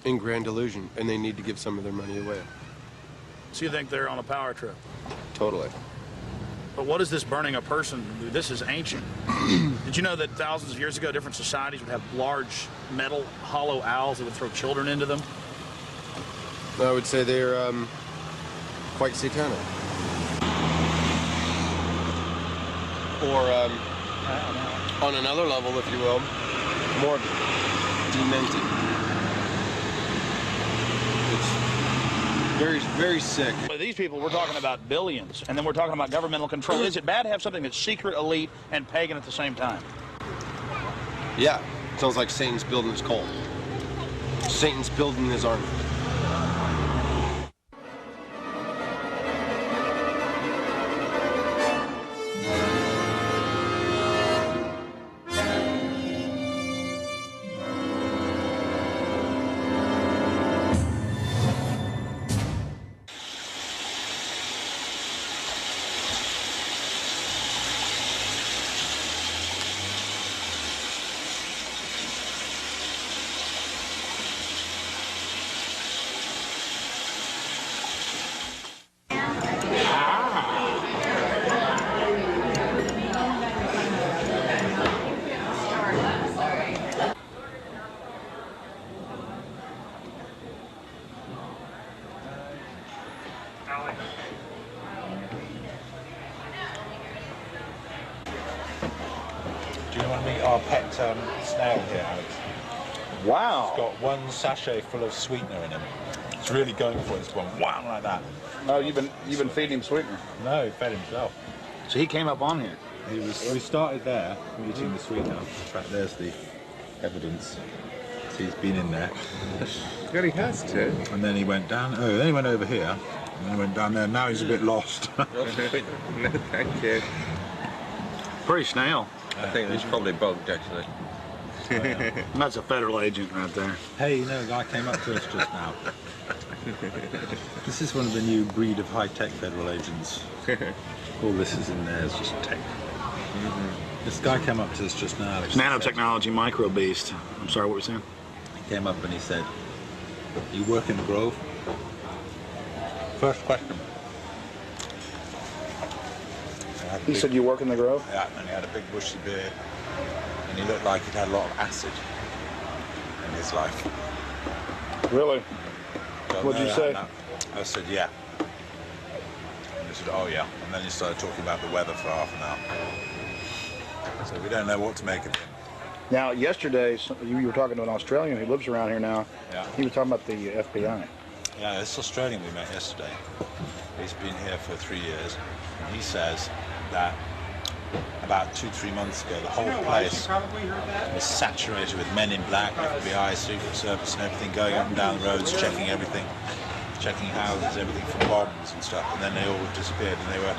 in grand delusion, and they need to give some of their money away. So you think they're on a power trip? Totally. But what is this burning a person do? This is ancient. Did you know that thousands of years ago, different societies would have large metal hollow owls that would throw children into them? I would say they're quite satanic. Or on another level, if you will, more demented. It's very, very sick. With these people, we're talking about billions, and then we're talking about governmental control. Is it bad to have something that's secret, elite, and pagan at the same time? Yeah, sounds like Satan's building his cult. Satan's building his army. Do you want to meet our pet snail here, Alex? Wow. It's got one sachet full of sweetener in him. It's really going for it. It's going wow like that. Oh, you've been feeding him sweetener? No, he fed himself. So he came up on here. We started there, eating the sweetener. In fact, there's the evidence. So he's been in there. Well, he has too. And then he went down. Oh, then he went over here. And then he went down there. Now he's a bit lost. No, thank you. Pretty snail. I think he's probably bugged, actually. That's a federal agent right there. Hey, you know, a guy came up to us just now. This is one of the new breed of high-tech federal agents. All this is in there is just tech. This guy came up to us just now. Nanotechnology micro beast. I'm sorry, what were you saying? He came up and he said, "You work in the Grove?" First question. He said, "You work in the Grove?" Yeah, and he had a big bushy beard, and he looked like he'd had a lot of acid in his life. Really? What'd you say? I said, "Yeah." And he said, "Oh yeah," and then he started talking about the weather for half an hour. So we don't know what to make of him. Now, yesterday, you were talking to an Australian who lives around here now. Yeah. He was talking about the FBI. Yeah, this Australian we met yesterday. He's been here for 3 years, and he says that about 2-3 months ago, the whole place was saturated with men in black, FBI, Secret Service, and everything going up and down the roads, checking everything, checking houses, everything from bombs and stuff, and then they all disappeared, and they were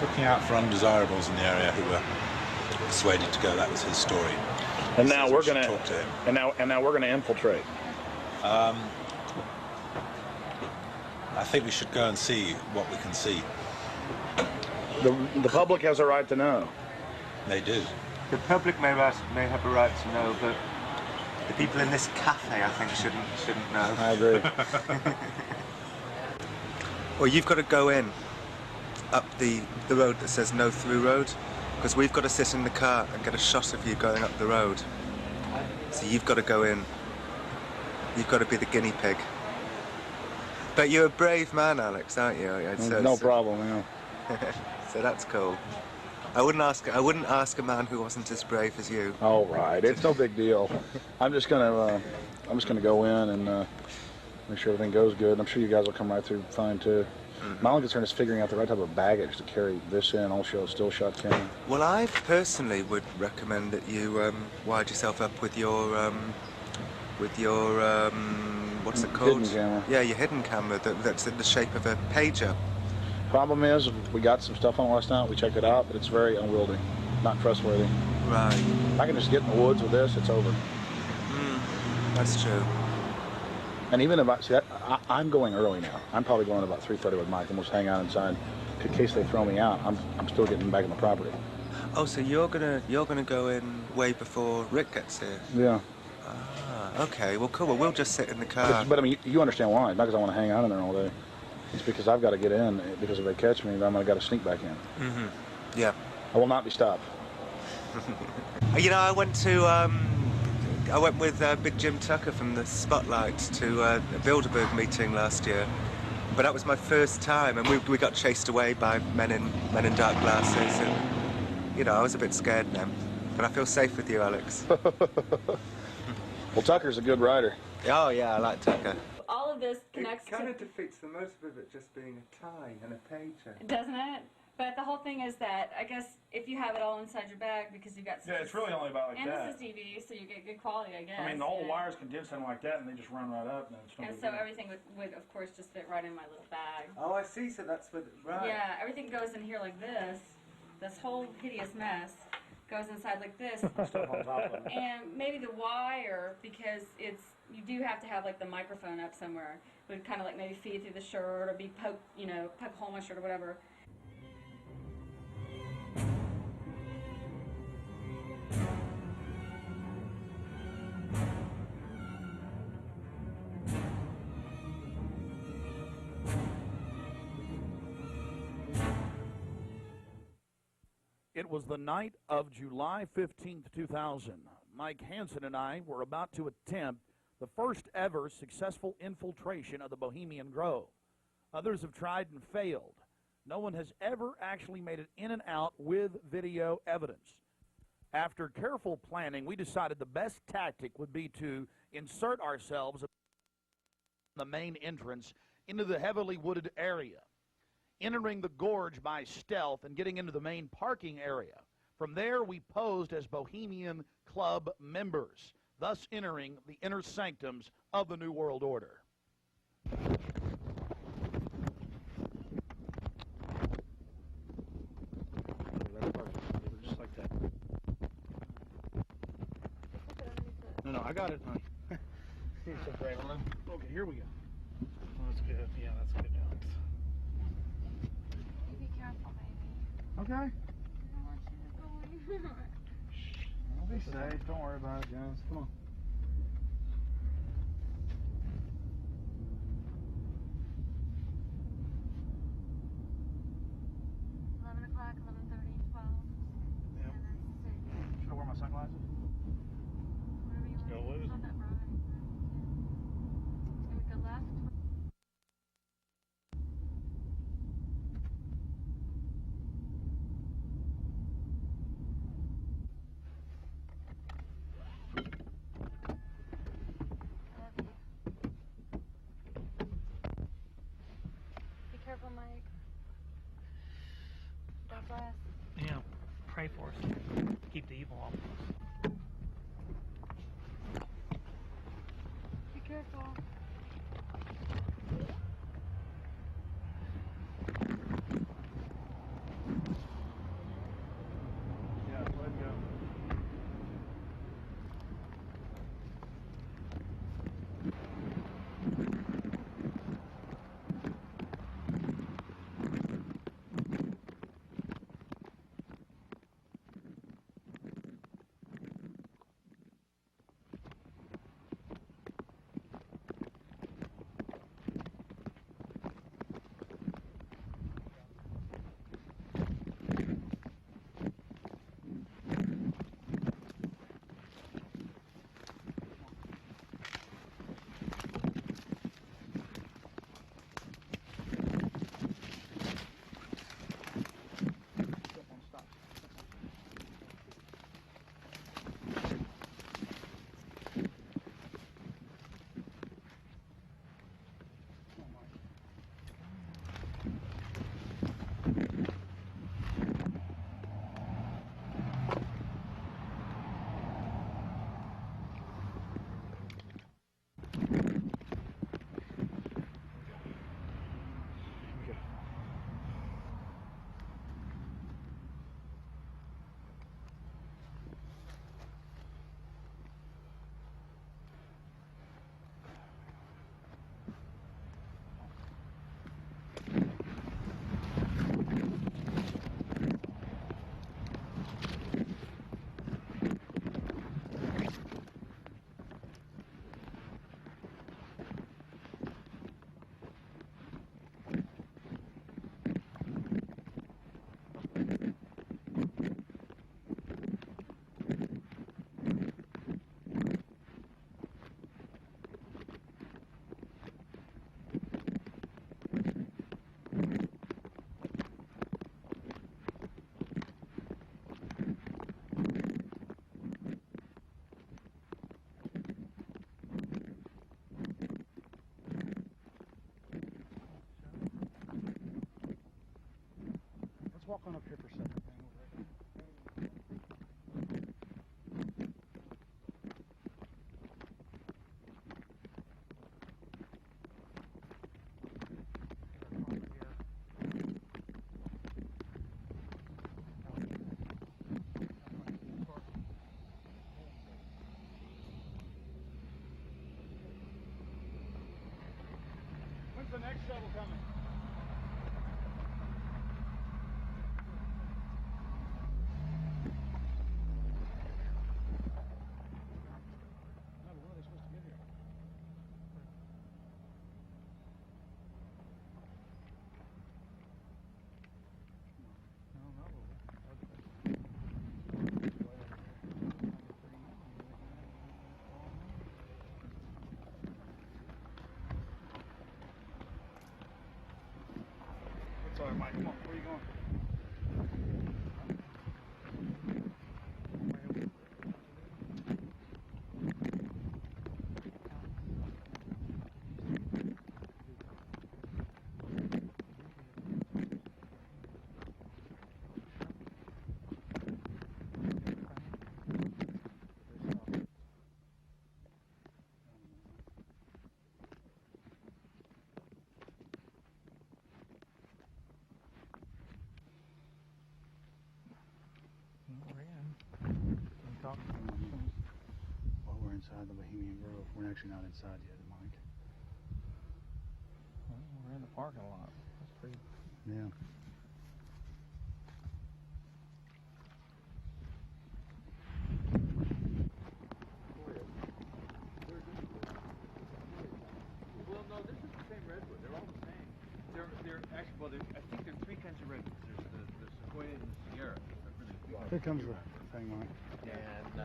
looking out for undesirables in the area who were persuaded to go. That was his story. And now we're going to talk to him. And now we're going to infiltrate. I think we should go and see what we can see. The public has a right to know. They do. The public may have a right to know, but the people in this cafe, I think, shouldn't know. I agree. Well, you've got to go in up the road that says no through road, because we've got to sit in the car and get a shot of you going up the road. So you've got to go in. You've got to be the guinea pig. But you're a brave man, Alex, aren't you? No problem, yeah. So that's cool. I wouldn't ask a man who wasn't as brave as you. All right, it's no big deal. I'm just gonna go in and make sure everything goes good. I'm sure you guys will come right through fine too. My only concern is figuring out the right type of baggage to carry this in, also still shot camera. Well, I personally would recommend that you wired yourself up with your what's it called? Hidden camera. Yeah, your hidden camera that's in the shape of a pager. Problem is, we got some stuff on last night. We checked it out, but it's very unwieldy, not trustworthy. Right. If I can just get in the woods with this, it's over. That's true. And even if I'm going early now. I'm probably going about 3:30 with Mike, and we'll just hang out inside in case they throw me out. I'm still getting back on the property. Oh, so you're gonna go in way before Rick gets here? Yeah. Ah, okay. Well, cool. Well, we'll just sit in the car. But I mean, you understand why? Not because I want to hang out in there all day. It's because I've got to get in. Because if they catch me, then I'm gonna got to sneak back in. Mm-hmm. Yeah. I will not be stopped. You know, I went with Big Jim Tucker from the Spotlight to a Bilderberg meeting last year. But that was my first time, and we got chased away by men in dark glasses, and you know, I was a bit scared then. But I feel safe with you, Alex. Well, Tucker's a good writer. Oh yeah, I like Tucker. All of this connects It kind to... of defeats the motive of it just being a tie and a pager. Doesn't it? But the whole thing is that, I guess, if you have it all inside your bag because you've got... Yeah, it's really only about like and that. And it's a TV, so you get good quality, I guess. I mean, all the wires condense in like that, and they just run right up. And so everything would, of course, just fit right in my little bag. Oh, I see. So that's what... Right. Yeah, everything goes in here like this. This whole hideous mess goes inside like this. And maybe the wire, because you do have to have like the microphone up somewhere, would kind of like maybe feed through the shirt or be poke a hole in my shirt or whatever. It was the night of July 15th, 2000. Mike Hansen and I were about to attempt the first ever successful infiltration of the Bohemian Grove. Others have tried and failed. No one has ever actually made it in and out with video evidence. After careful planning, we decided the best tactic would be to insert ourselves in the main entrance into the heavily wooded area, entering the gorge by stealth and getting into the main parking area. From there, we posed as Bohemian Club members, thus entering the inner sanctums of the New World Order. Just like that. No, I got it, honey. Okay, here we go. That's good. Yeah, that's good. Be careful, baby. Okay. I don't want you to go in. I'll be safe. Don't worry about it, guys. Come on. O'clock, 11:30, 12. Yep. Should I wear my sunglasses? Whatever you want. Go lose. Not that bright. Can we go left? Be careful, Mike. God bless. Yeah, pray for us. Keep the evil off of us. Be careful. Yeah, let it go. Let's walk on up here for a second. When's the next shuttle coming? Sorry, Mike. Come on. Where are you going? Well, we're inside the Bohemian Grove. We're actually not inside yet, Mike. Well, we're in the parking lot. That's pretty. Yeah. Well, no, this is the same redwood. They're all the same. They're actually, well, I think there are three kinds of redwoods. There's the sequoia and the sierra. Here comes the thing, Mike. And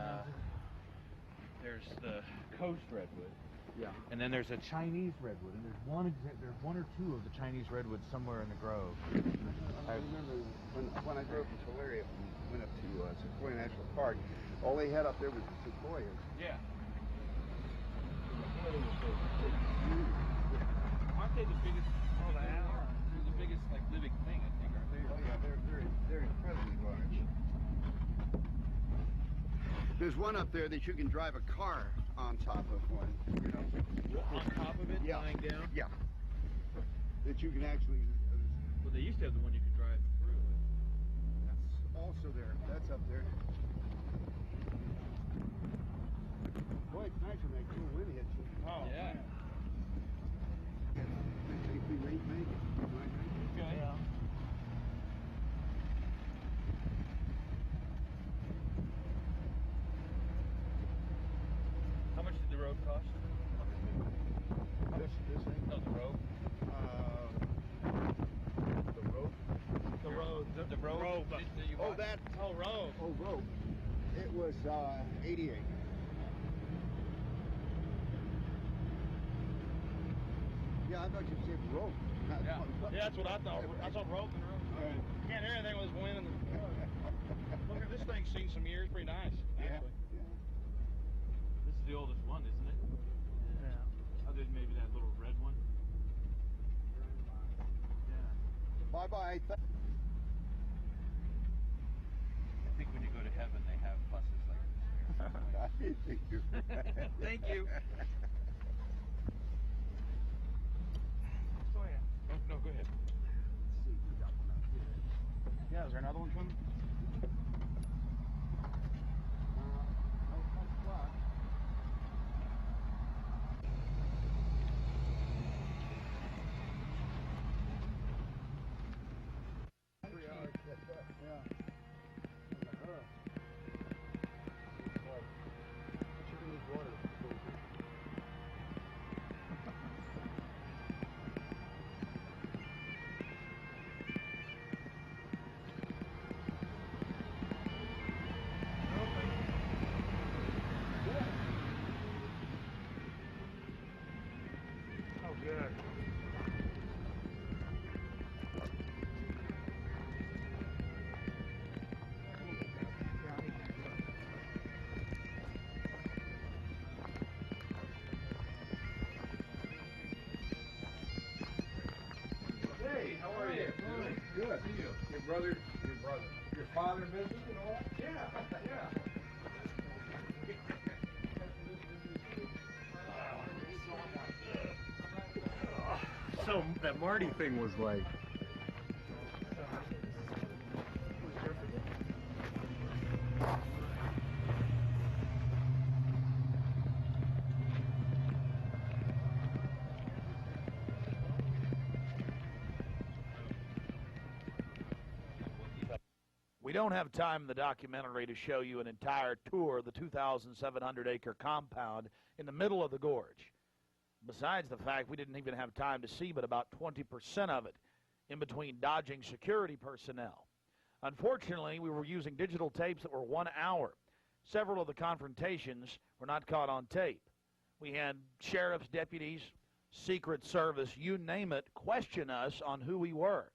there's the coast redwood. Yeah. And then there's a Chinese redwood, and there's one or two of the Chinese redwoods somewhere in the grove. I remember when I drove from Tulare and went up to Sequoia National Park, all they had up there was the sequoias. Yeah. Aren't they the biggest? Oh, they are. They're the biggest like living thing, I think, aren't they? Oh yeah, they're incredibly large. There's one up there that you can drive a car on top of one, you know. On top of it, lying down? Yeah. That you can actually... Well, they used to have the one you could drive through. That's also there. That's up there. Boy, it's nice when that cool wind hits you. Oh, yeah. I think we may make it. Okay. Yeah. How much did the road cost? This thing? No, the road. The rope. The road. The road. Oh, that. Oh, road. Oh, rope. It was 88. Yeah, I thought you said rope. Yeah, that's what I thought. I thought rope and rope. You can't hear anything with this wind. Look at this thing's seen some years. Pretty nice, actually. Yeah. This is the oldest one, isn't it? Yeah. Other than maybe that little red one. Yeah. Bye-bye. I think when you go to heaven, they have buses like this. Thank you. Thank you. Oh, yeah. No, go ahead. Let's see, we got one up here. Yeah, is there another one coming? Yeah. Your father visited and all that? Yeah, yeah. So that Marty thing was like. We don't have time in the documentary to show you an entire tour of the 2,700-acre compound in the middle of the gorge. Besides the fact we didn't even have time to see but about 20% of it in between dodging security personnel. Unfortunately, we were using digital tapes that were 1 hour. Several of the confrontations were not caught on tape. We had sheriff's deputies, Secret Service, you name it, question us on who we were.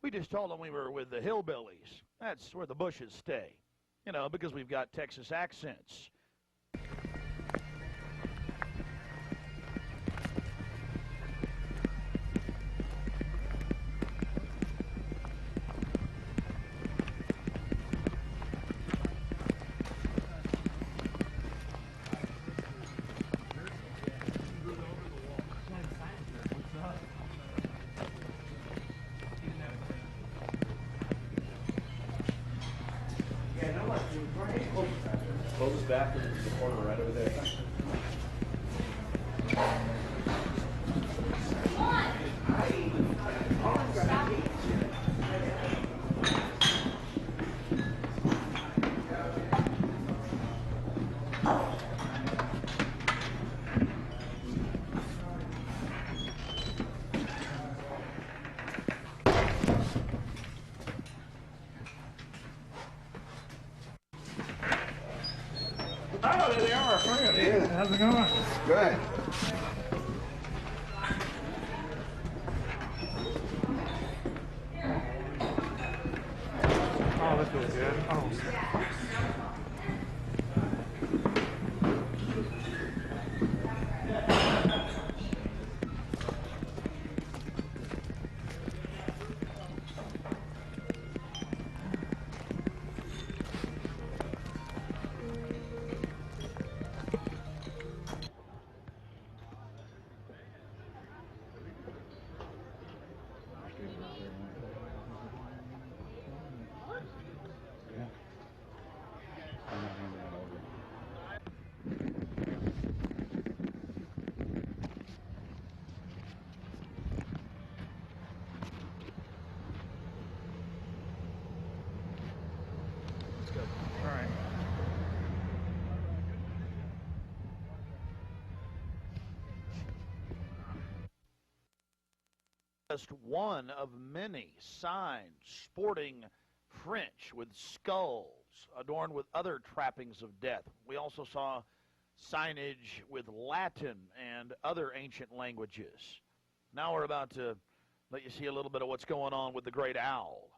We just told them we were with the hillbillies. That's where the Bushes stay, you know, because we've got Texas accents. Close back to the corner right over there. Oh, there they are. Yeah. How's it going? Good. Oh, that feels good. Oh. Just one of many signs sporting French with skulls adorned with other trappings of death. We also saw signage with Latin and other ancient languages. Now we're about to let you see a little bit of what's going on with the great owl.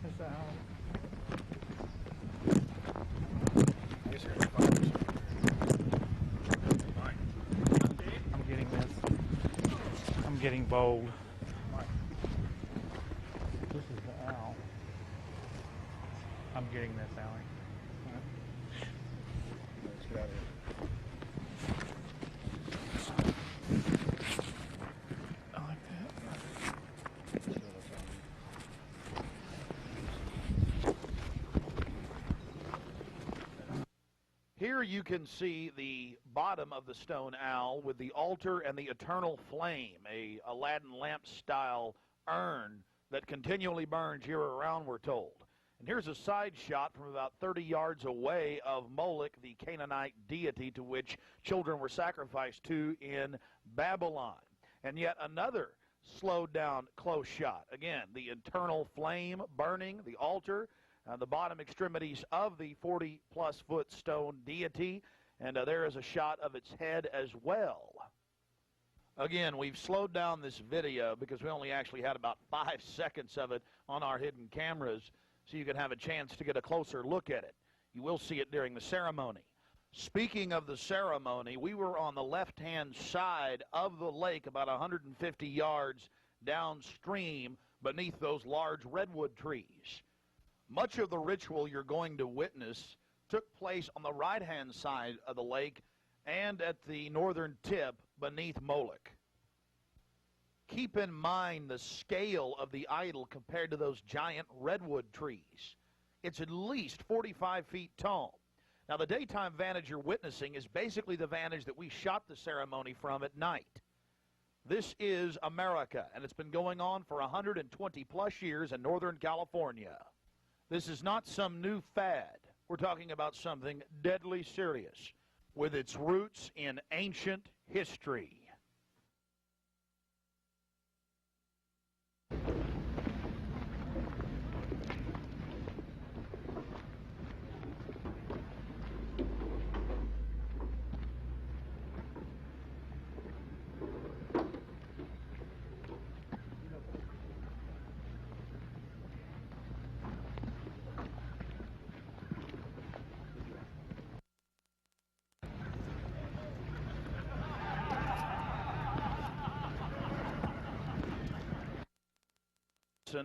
There's the owl. I'm getting this. I'm getting bold. This is the owl. I'm getting this, Allie. Let's get out of here. I like that. Here you can see the bottom of the stone owl with the altar and the eternal flame, a Aladdin lamp-style urn that continually burns year-round, we're told. And here's a side shot from about 30 yards away of Moloch, the Canaanite deity to which children were sacrificed to in Babylon. And yet another slowed-down close shot. Again, the eternal flame burning, the altar, the bottom extremities of the 40-plus foot stone deity, and there is a shot of its head as well. Again, we've slowed down this video because we only actually had about 5 seconds of it on our hidden cameras, so you can have a chance to get a closer look at it. You will see it during the ceremony. Speaking of the ceremony, we were on the left-hand side of the lake about 150 yards downstream beneath those large redwood trees. Much of the ritual you're going to witness took place on the right-hand side of the lake and at the northern tip beneath Moloch. Keep in mind the scale of the idol compared to those giant redwood trees. It's at least 45 feet tall. Now, the daytime vantage you're witnessing is basically the vantage that we shot the ceremony from at night. This is America, and it's been going on for 120-plus years in Northern California. This is not some new fad. We're talking about something deadly serious with its roots in ancient history.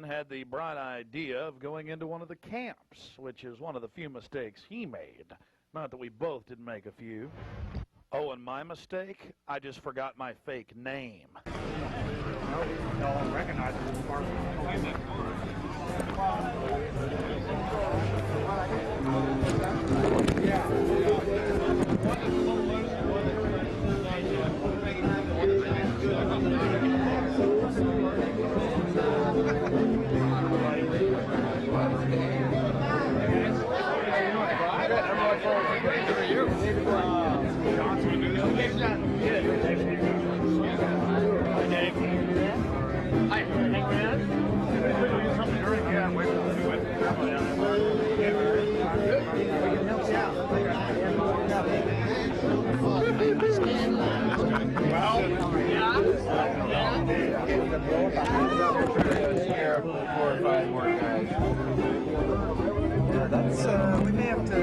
Had the bright idea of going into one of the camps, which is one of the few mistakes he made. Not that we both didn't make a few. Oh, and my mistake? I just forgot my fake name. Y'all recognize it as part of Horrifying work, guys. Yeah, that's, we may have to...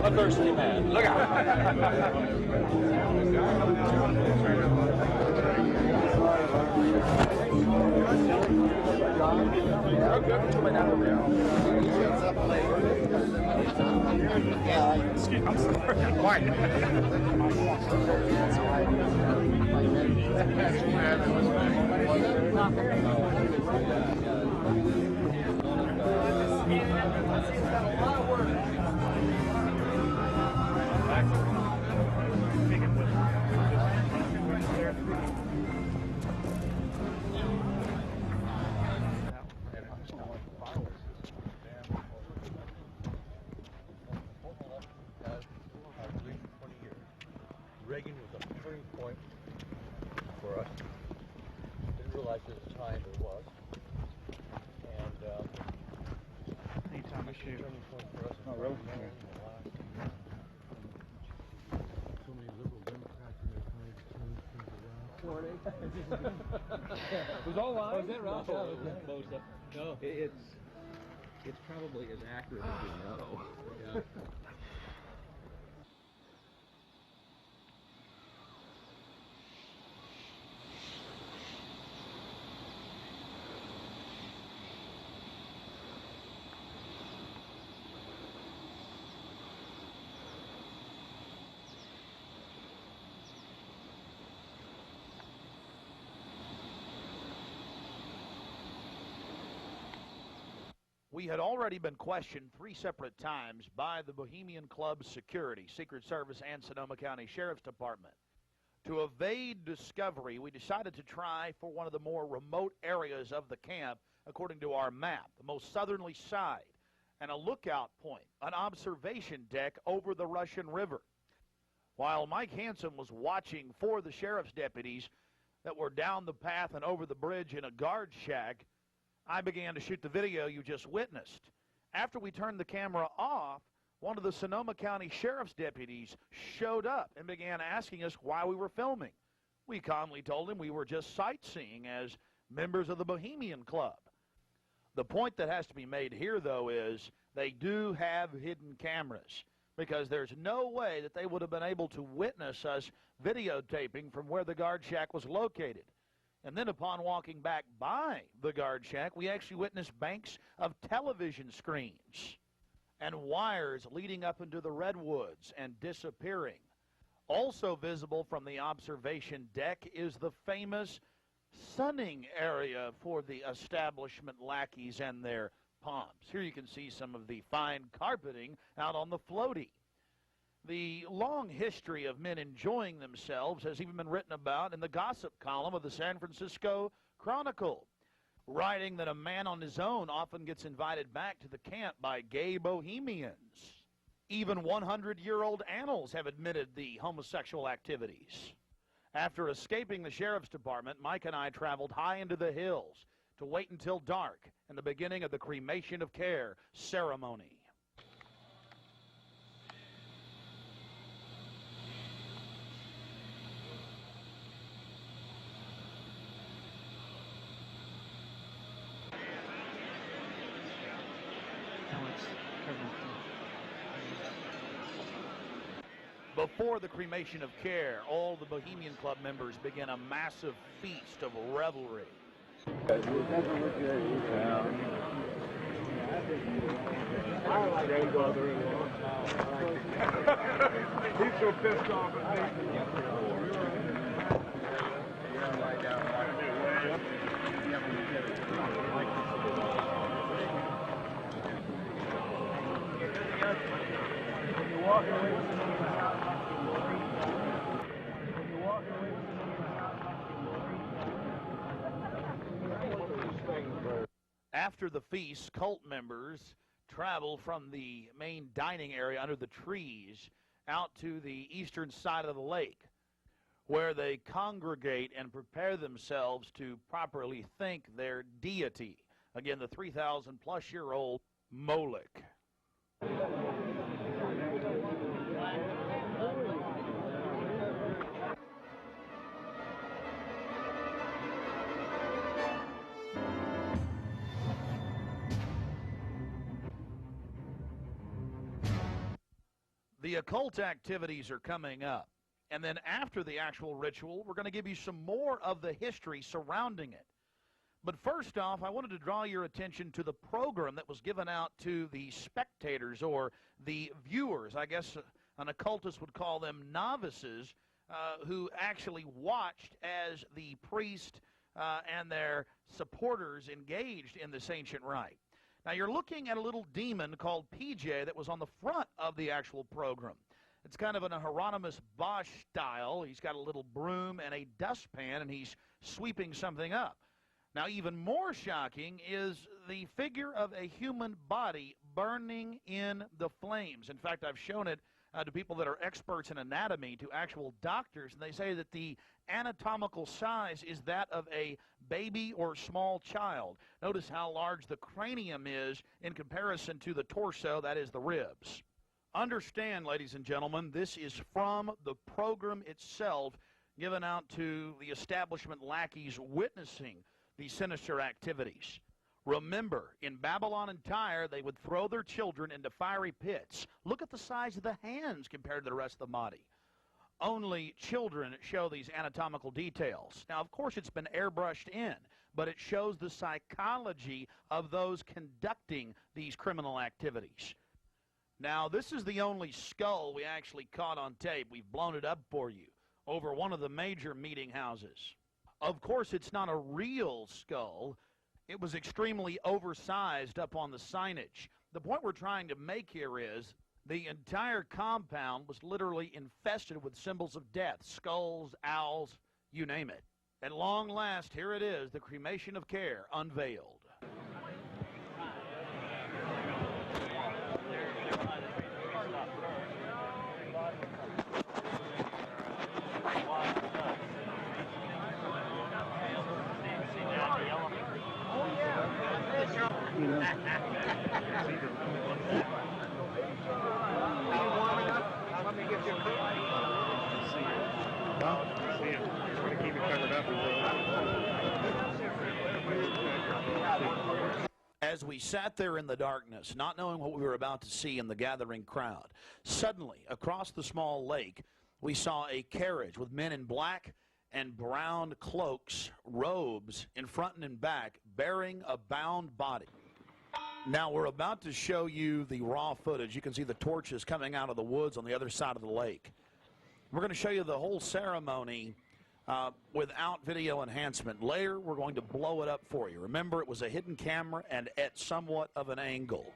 A thirsty man. Look out. I'm sorry. Why? Reagan was a turning point for us. Didn't realize at the time it was. And anytime I shoot. Turning point for us. Oh, really? So many liberal Democrats in their time to change things around. It was all live? Was it Rob? No. It's probably as accurate as we know. Yeah. We had already been questioned 3 separate times by the Bohemian Club's security, Secret Service, and Sonoma County Sheriff's Department. To evade discovery, we decided to try for one of the more remote areas of the camp, according to our map, the most southerly side. and a lookout point, an observation deck over the Russian River. While Mike Hansen was watching for the sheriff's deputies that were down the path and over the bridge in a guard shack, I began to shoot the video you just witnessed. After we turned the camera off, one of the Sonoma County Sheriff's deputies showed up and began asking us why we were filming. We calmly told him we were just sightseeing as members of the Bohemian Club. The point that has to be made here, though, is they do have hidden cameras, because there's no way that they would have been able to witness us videotaping from where the guard shack was located. And then upon walking back by the guard shack, we actually witnessed banks of television screens and wires leading up into the redwoods and disappearing. Also visible from the observation deck is the famous sunning area for the establishment lackeys and their pomps. Here you can see some of the fine carpeting out on the floaty. The long history of men enjoying themselves has even been written about in the gossip column of the San Francisco Chronicle, writing that a man on his own often gets invited back to the camp by gay bohemians. Even 100-year-old annals have admitted the homosexual activities. After escaping the sheriff's department, Mike and I traveled high into the hills to wait until dark and the beginning of the Cremation of Care ceremony. Before the Cremation of Care, all the Bohemian Club members begin a massive feast of revelry. He's so pissed off at After the feast, cult members travel from the main dining area under the trees out to the eastern side of the lake, where they congregate and prepare themselves to properly thank their deity. Again, the 3,000-plus-year-old Moloch. The occult activities are coming up. And then after the actual ritual, we're going to give you some more of the history surrounding it. But first off, I wanted to draw your attention to the program that was given out to the spectators or the viewers. I guess an occultist would call them novices, who actually watched as the priest and their supporters engaged in this ancient rite. Now, you're looking at a little demon called PJ that was on the front of the actual program. It's kind of in a Hieronymus Bosch style. He's got a little broom and a dustpan, and he's sweeping something up. Now, even more shocking is the figure of a human body burning in the flames. In fact, I've shown it to people that are experts in anatomy, to actual doctors, and they say that the anatomical size is that of a baby or small child. Notice how large the cranium is in comparison to the torso, that is the ribs. Understand, ladies and gentlemen, this is from the program itself given out to the establishment lackeys witnessing these sinister activities. Remember, in Babylon and Tyre, they would throw their children into fiery pits. Look at the size of the hands compared to the rest of the body. Only children show these anatomical details. Now, of course, it's been airbrushed in, but it shows the psychology of those conducting these criminal activities. Now, this is the only skull we actually caught on tape. We've blown it up for you over one of the major meeting houses. Of course, it's not a real skull. It was extremely oversized up on the signage. The point we're trying to make here is the entire compound was literally infested with symbols of death, skulls, owls, you name it. At long last, here it is, the Cremation of Care unveiled. warm enough? Let me get you a coat. Huh? See it. Just want to keep it covered up. As we sat there in the darkness, not knowing what we were about to see in the gathering crowd, suddenly, across the small lake, we saw a carriage with men in black and brown cloaks, robes, in front and in back, bearing a bound body. Now, we're about to show you the raw footage. You can see the torches coming out of the woods on the other side of the lake. We're going to show you the whole ceremony without video enhancement. Later, we're going to blow it up for you. Remember, it was a hidden camera and at somewhat of an angle.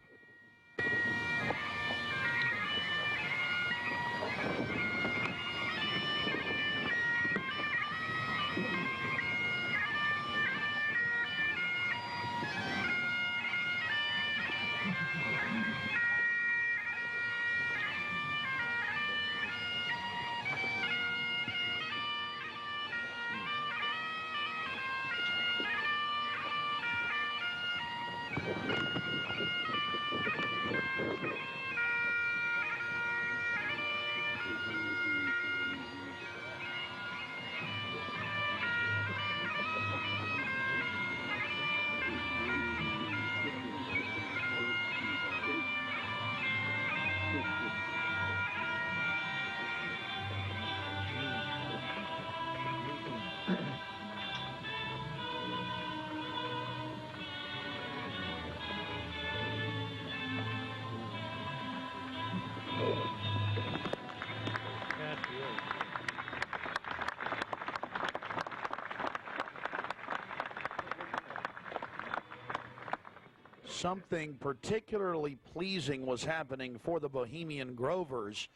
Something particularly pleasing was happening for the Bohemian Grovers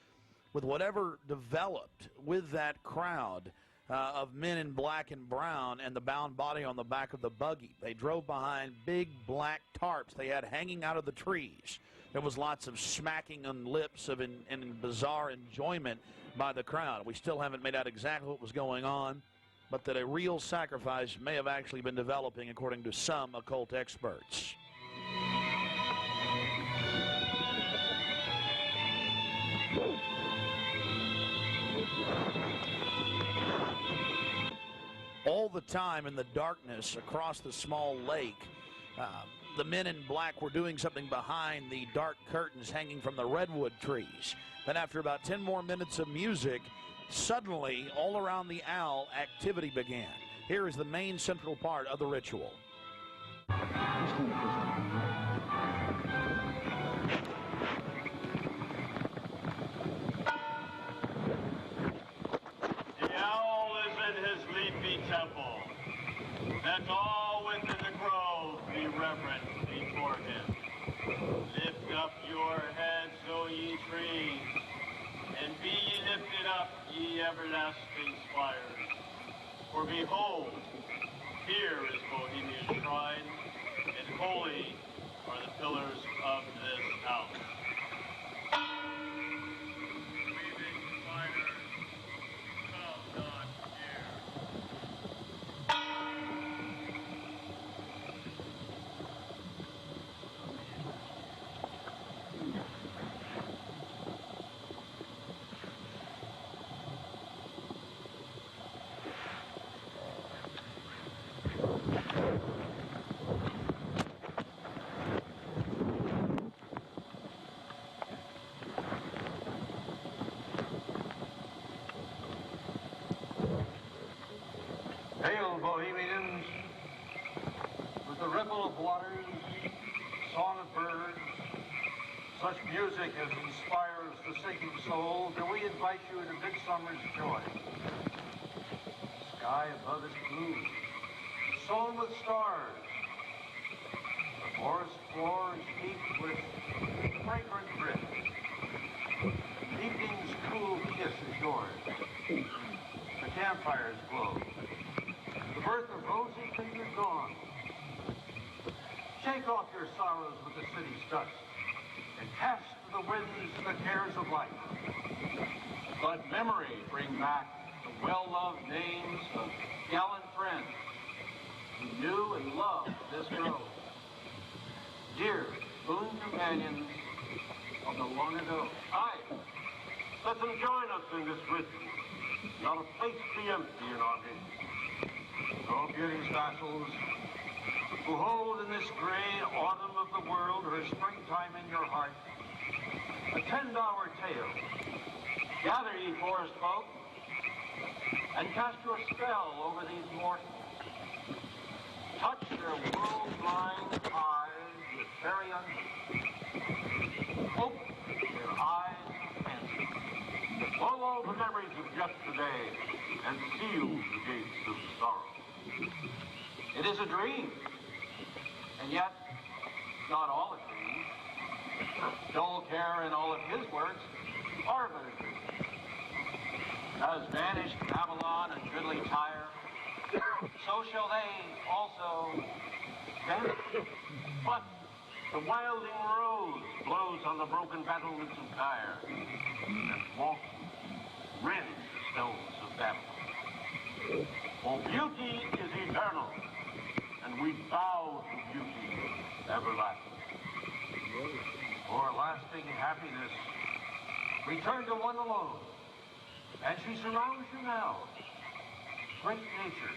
with whatever developed with that crowd of men in black and brown and the bound body on the back of the buggy. They drove behind big black tarps they had hanging out of the trees. There was lots of smacking on lips of in bizarre enjoyment by the crowd. We still haven't made out exactly what was going on, but that a real sacrifice may have actually been developing according to some occult experts. All the time in the darkness across the small lake, the men in black were doing something behind the dark curtains hanging from the redwood trees. Then after about 10 more minutes of music, suddenly all around the owl activity began. Here is the main central part of the ritual. The owl is in his leafy temple. Let all within the grove be reverent before him. Lift up your heads, O ye trees, and be ye lifted up, ye everlasting spires. For behold, here is Bohemia's shrine, and holy are the pillars of this house. Weaving spiders, come not here. Hail, Bohemians! With the ripple of waters, song of birds, such music as inspires the sinking soul, do we invite you into midsummer's joy. The sky above is blue, sown with stars. The forest floor is heaped with fragrant drift. Evening's cool kiss is yours. The campfires glow. The birth of rosy fingered dawn. Shake off your sorrows with the city's dust and cast to the winds the cares of life. Let memory bring back the well-loved names of gallant friends who knew and loved this grove. Dear boon companions, companions of the long ago. Aye, let them join us in this ritual. Not a place be empty in our midst. O beauty's vassals, who hold in this gray autumn of the world her springtime in your heart, attend our tale. Gather, ye forest folk, and cast your spell over these mortals. Touch their world-blind eyes with fairy unction. Open their eyes of fancy. Blow all the memories of yesterday and seal the gates of sorrow. It is a dream, and yet not all a dream. Dull care and all of his words are but a dream. As vanished Babylon and goodly Tyre, so shall they also vanish. But the wilding rose blows on the broken battlements of Tyre, and moss rends the stones of Babylon. For beauty is eternal, and we bow to beauty everlasting. For lasting happiness, return to one alone, and she surrounds you now. Great nature,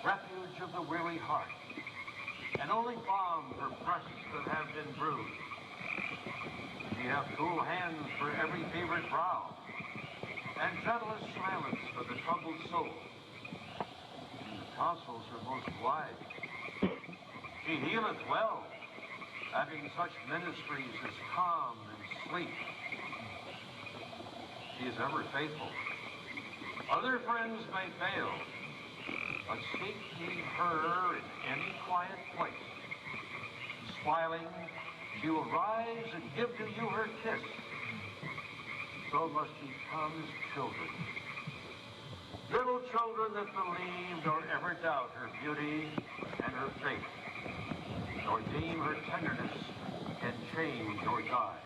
refuge of the weary heart, and only balm for breasts that have been bruised. She hath cool hands for every fevered brow, and gentlest silence for the troubled soul. The tonsils are most wide. She healeth well, having such ministries as calm and sleep. She is ever faithful. Other friends may fail, but seek ye her in any quiet place. Smiling, she will rise and give to you her kiss. So must ye come as children. Little children that believe nor ever doubt her beauty and her faith, nor deem her tenderness can change or die.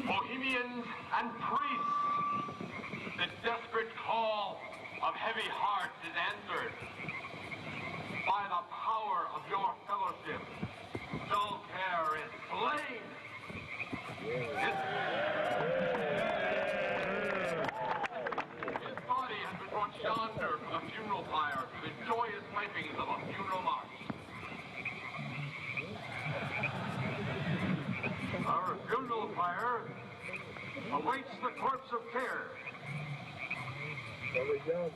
Bohemians and priests, the desperate call of heavy hearts is answered. By the power of your fellowship, dull care is slain. His body has been brought yonder from the funeral pyre to the joyous pipings of a funeral march. Our funeral pyre awaits the corpse of care. There we go.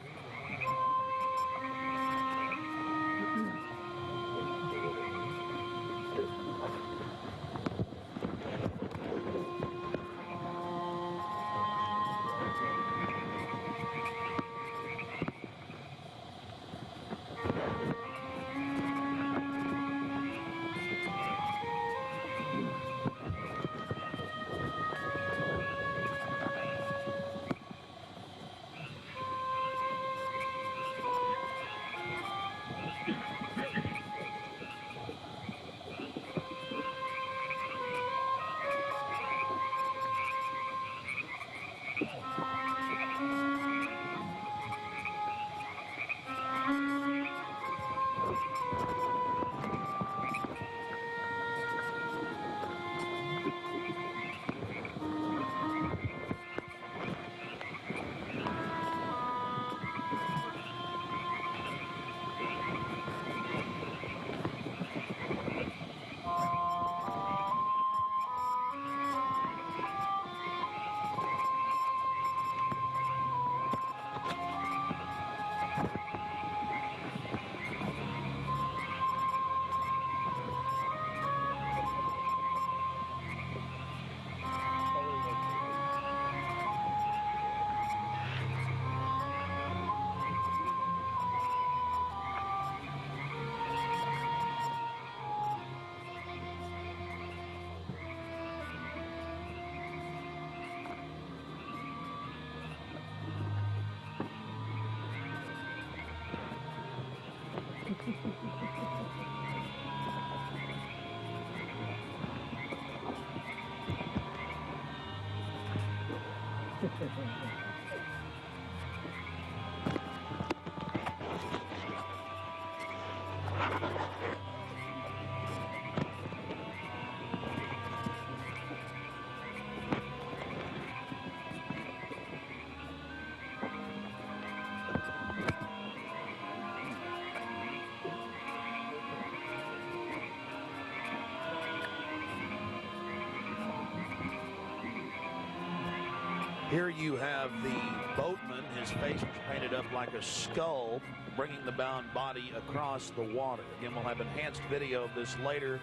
Here you have the boatman, his face is painted up like a skull, bringing the bound body across the water. Again, we'll have enhanced video of this later.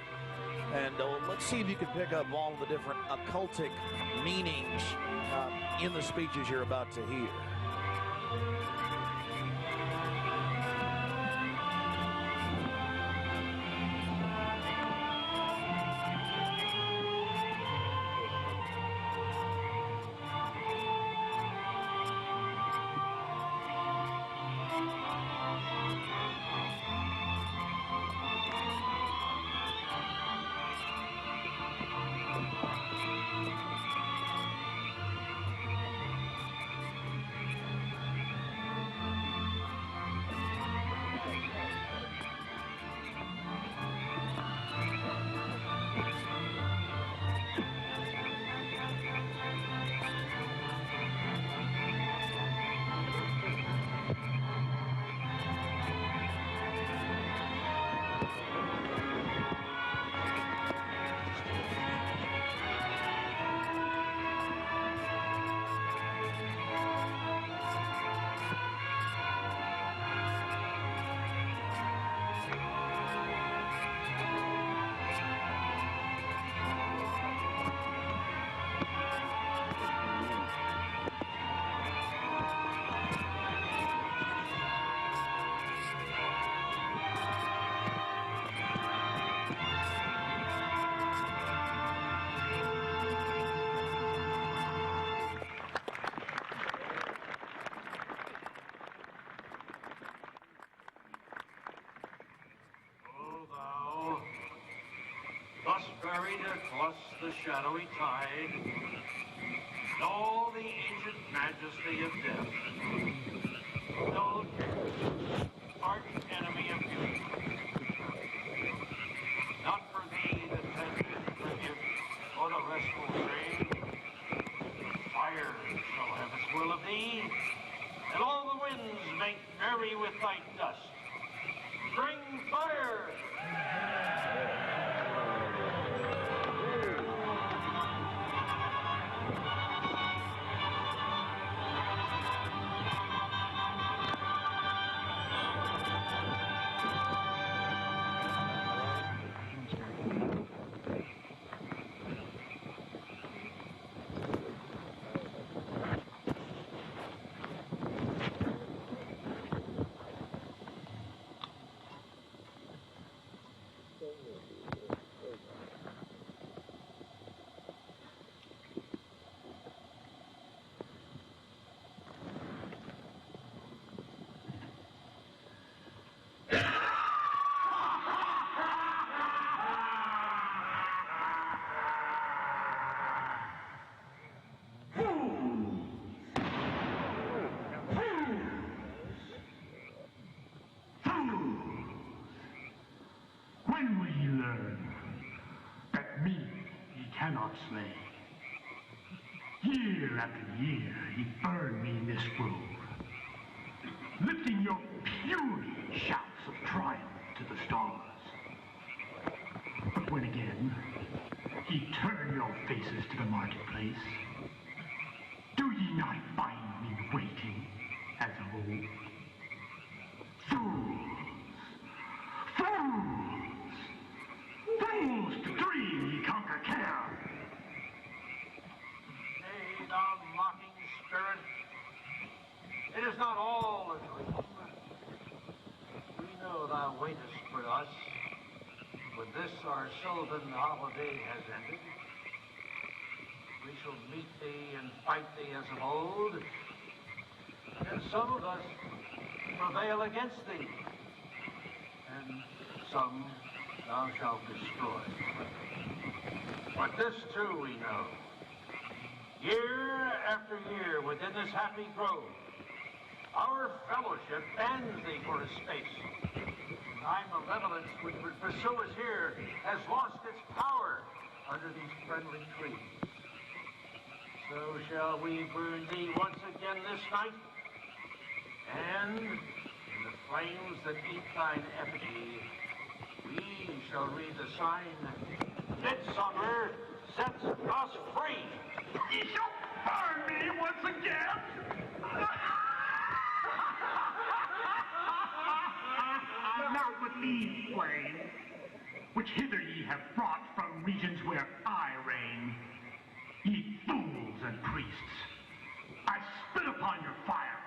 And let's see if you can pick up all the different occultic meanings in the speeches you're about to hear. Thus buried across the shadowy tide, in all the ancient majesty of death, no arch enemy of beauty. Not for thee the tender tribute or the restful grave. Fire shall have its will of thee, and all the winds make merry with thy dust. Bring fire! When will ye learn that me ye cannot slay? Year after year ye burn me in this grove, lifting your puny shouts of triumph to the stars. But when again ye turn your faces to the marketplace, do ye not find me waiting as of old? Fools! Fools! Fools to dream ye conquer care! Nay, thou mocking spirit, it is not all a dream. We know thou waitest for us. When this our sylvan holiday has ended, we shall meet thee and fight thee as of old, and some of us prevail against thee, and some thou shalt destroy. But this too we know, year after year within this happy grove, our fellowship bends thee for a space. Thy malevolence which would pursue us here has lost its power under these friendly trees. So shall we burn thee once again this night, and in the flames that eat thine effigy, we shall read the sign, Midsummer sets us free. Ye shall burn me once again. Not with these flames, which hither ye have brought from regions where I reign. Ye fools and priests, I spit upon your fire.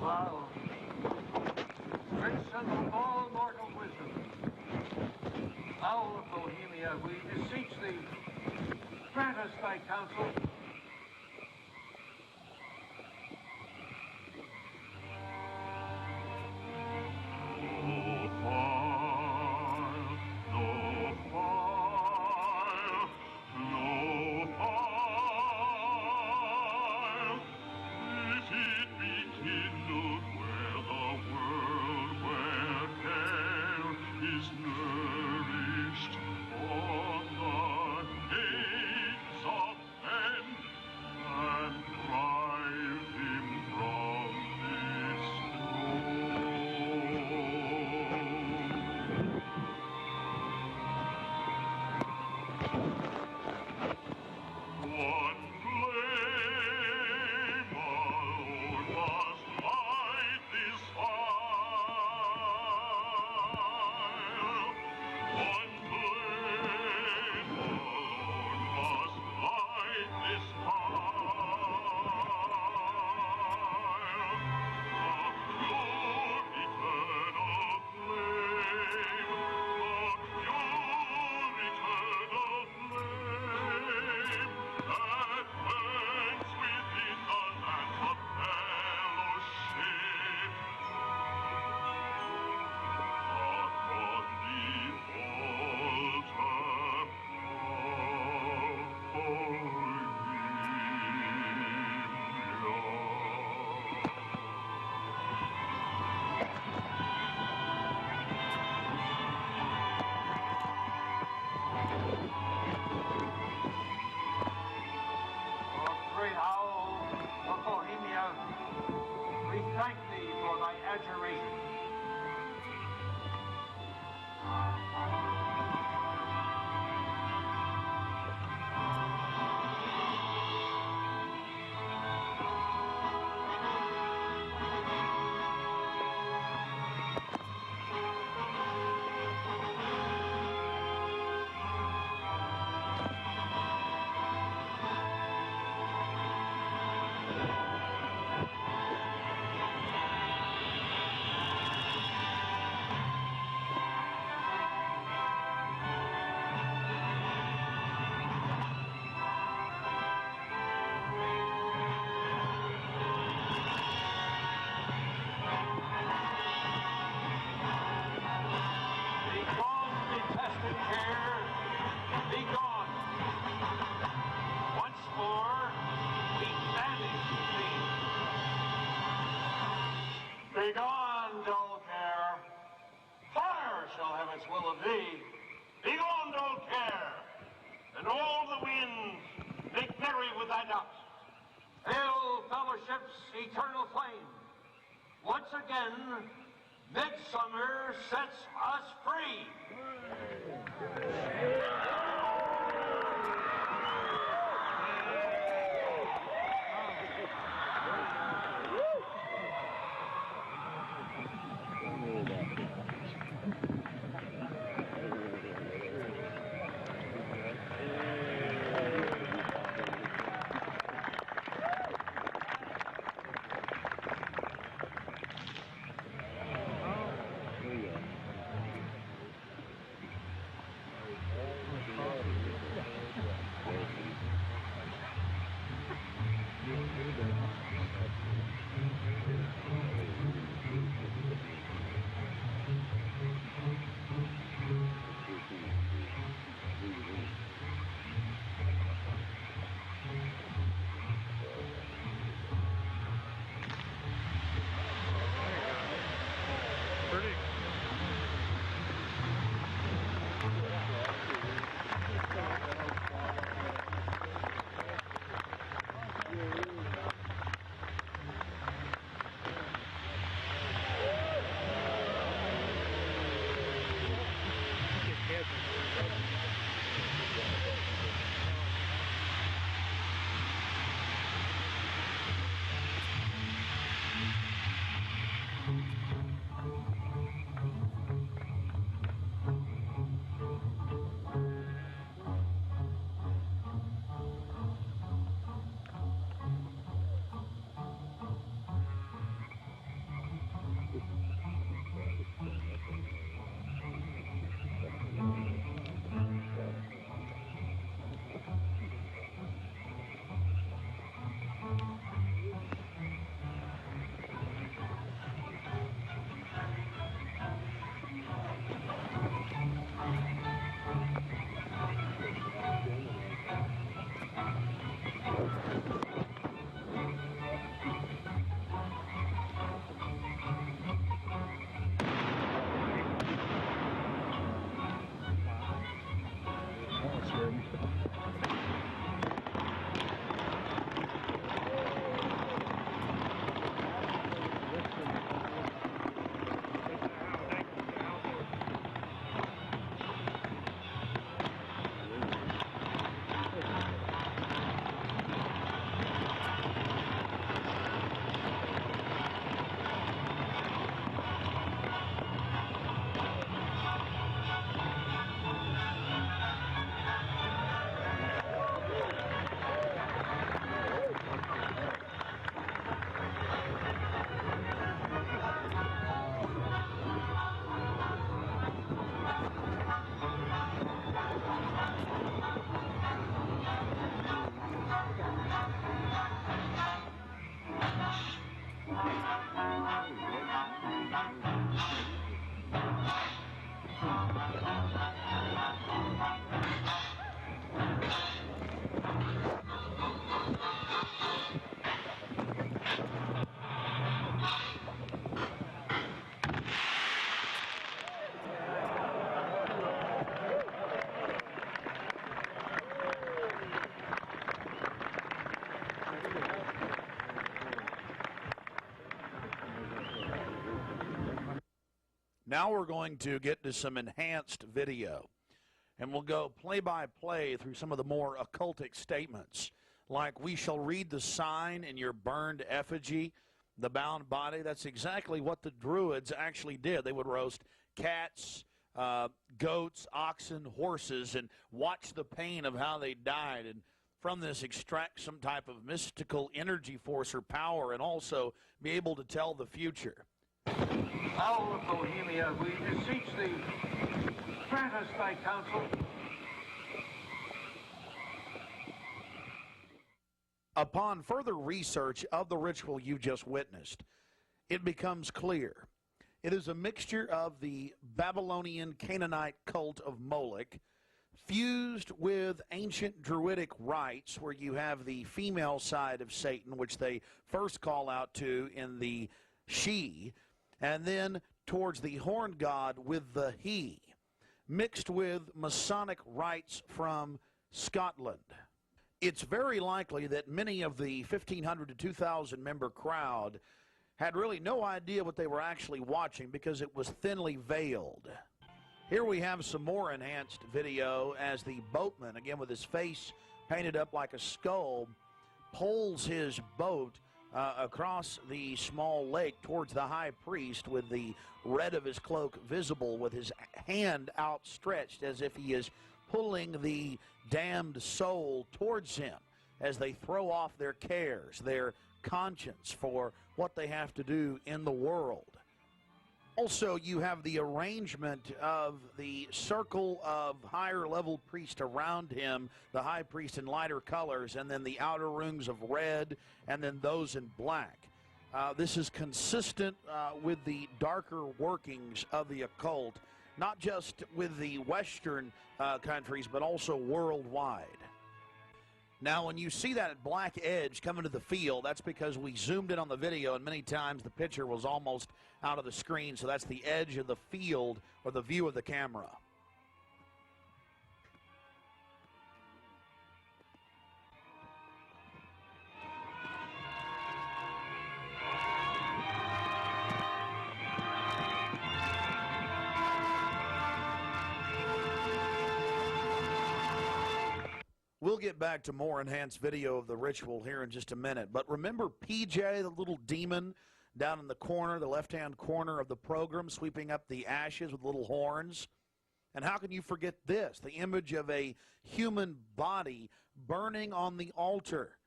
Wow. Prince of all mortal wisdom, Owl of Bohemia, we beseech thee, grant us thy counsel. Great Owl of Bohemia, we thank thee for thy adjuration. Begone, dull care. Fire shall have its will of thee. Begone, dull care. And all the winds make merry with thy dust. Hail, fellowship's eternal flame. Once again, midsummer sets us free. Now we're going to get to some enhanced video, and we'll go play-by-play through some of the more occultic statements, like we shall read the sign in your burned effigy, the bound body. That's exactly what the Druids actually did. They would roast cats, goats, oxen, horses, and watch the pain of how they died, and from this extract some type of mystical energy force or power, and also be able to tell the future. Owl of Bohemia, we beseech thee, grant us thy counsel. Upon further research of the ritual you just witnessed, it becomes clear. It is a mixture of the Babylonian Canaanite cult of Moloch, fused with ancient Druidic rites, where you have the female side of Satan, which they first call out to in the she, and then towards the horn god with the he, mixed with Masonic rites from Scotland. It's very likely that many of the 1,500 to 2,000 member crowd had really no idea what they were actually watching because it was thinly veiled. Here we have some more enhanced video as the boatman, again with his face painted up like a skull, pulls his boat across the small lake towards the high priest with the red of his cloak visible, with his hand outstretched as if he is pulling the damned soul towards him as they throw off their cares, their conscience for what they have to do in the world. Also, you have the arrangement of the circle of higher level priests around him, the high priest in lighter colors, and then the outer rings of red, and then those in black. This is consistent with the darker workings of the occult, not just with the Western countries, but also worldwide. Now, when you see that black edge coming to the field, that's because we zoomed in on the video, and many times the picture was almost out of the screen, so that's the edge of the field or the view of the camera. We'll get back to more enhanced video of the ritual here in just a minute. But remember PJ, the little demon down in the corner, the left-hand corner of the program, sweeping up the ashes with little horns? And how can you forget this? The image of a human body burning on the altar.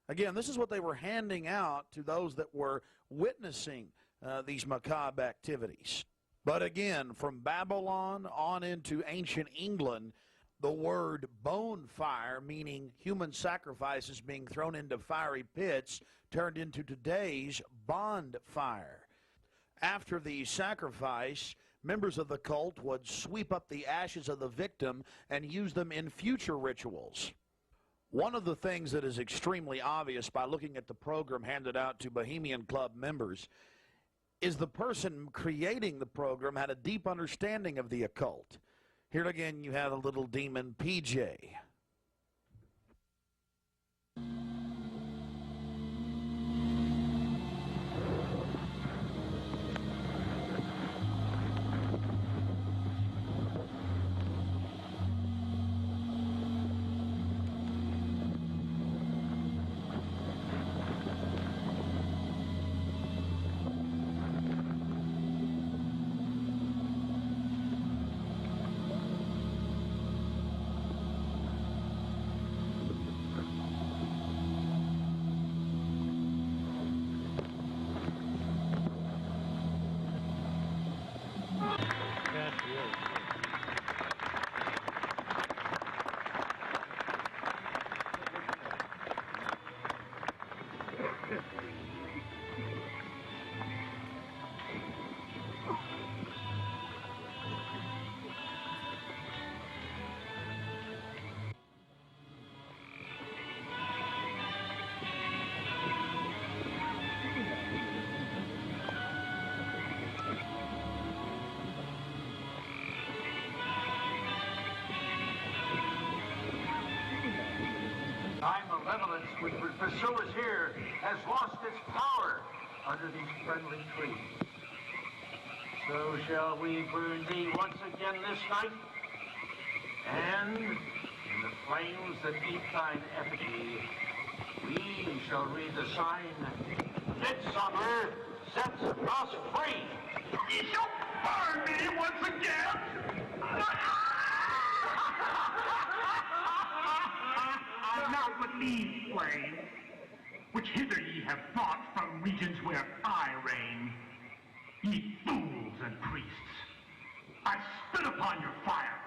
Again, this is what they were handing out to those that were witnessing these macabre activities. But again, from Babylon on into ancient England, the word bonfire, meaning human sacrifices being thrown into fiery pits, turned into today's bonfire. After the sacrifice, members of the cult would sweep up the ashes of the victim and use them in future rituals. One of the things that is extremely obvious by looking at the program handed out to Bohemian Club members is the person creating the program had a deep understanding of the occult. Here again, you have a little demon, PJ. malevolence which would pursue us here has lost its power under these friendly trees. So shall we burn thee once again this night, and in the flames that eat thine effigy, we shall read the sign, Midsummer sets us free. Ye shall burn me once again. Not with these flames, which hither ye have brought from regions where I reign. Ye fools and priests, I spit upon your fire.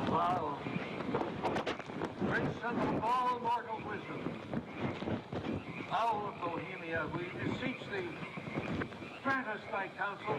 Wow. Prince of all mortal wisdom, thou of Bohemia, we beseech thee, grant us thy counsel.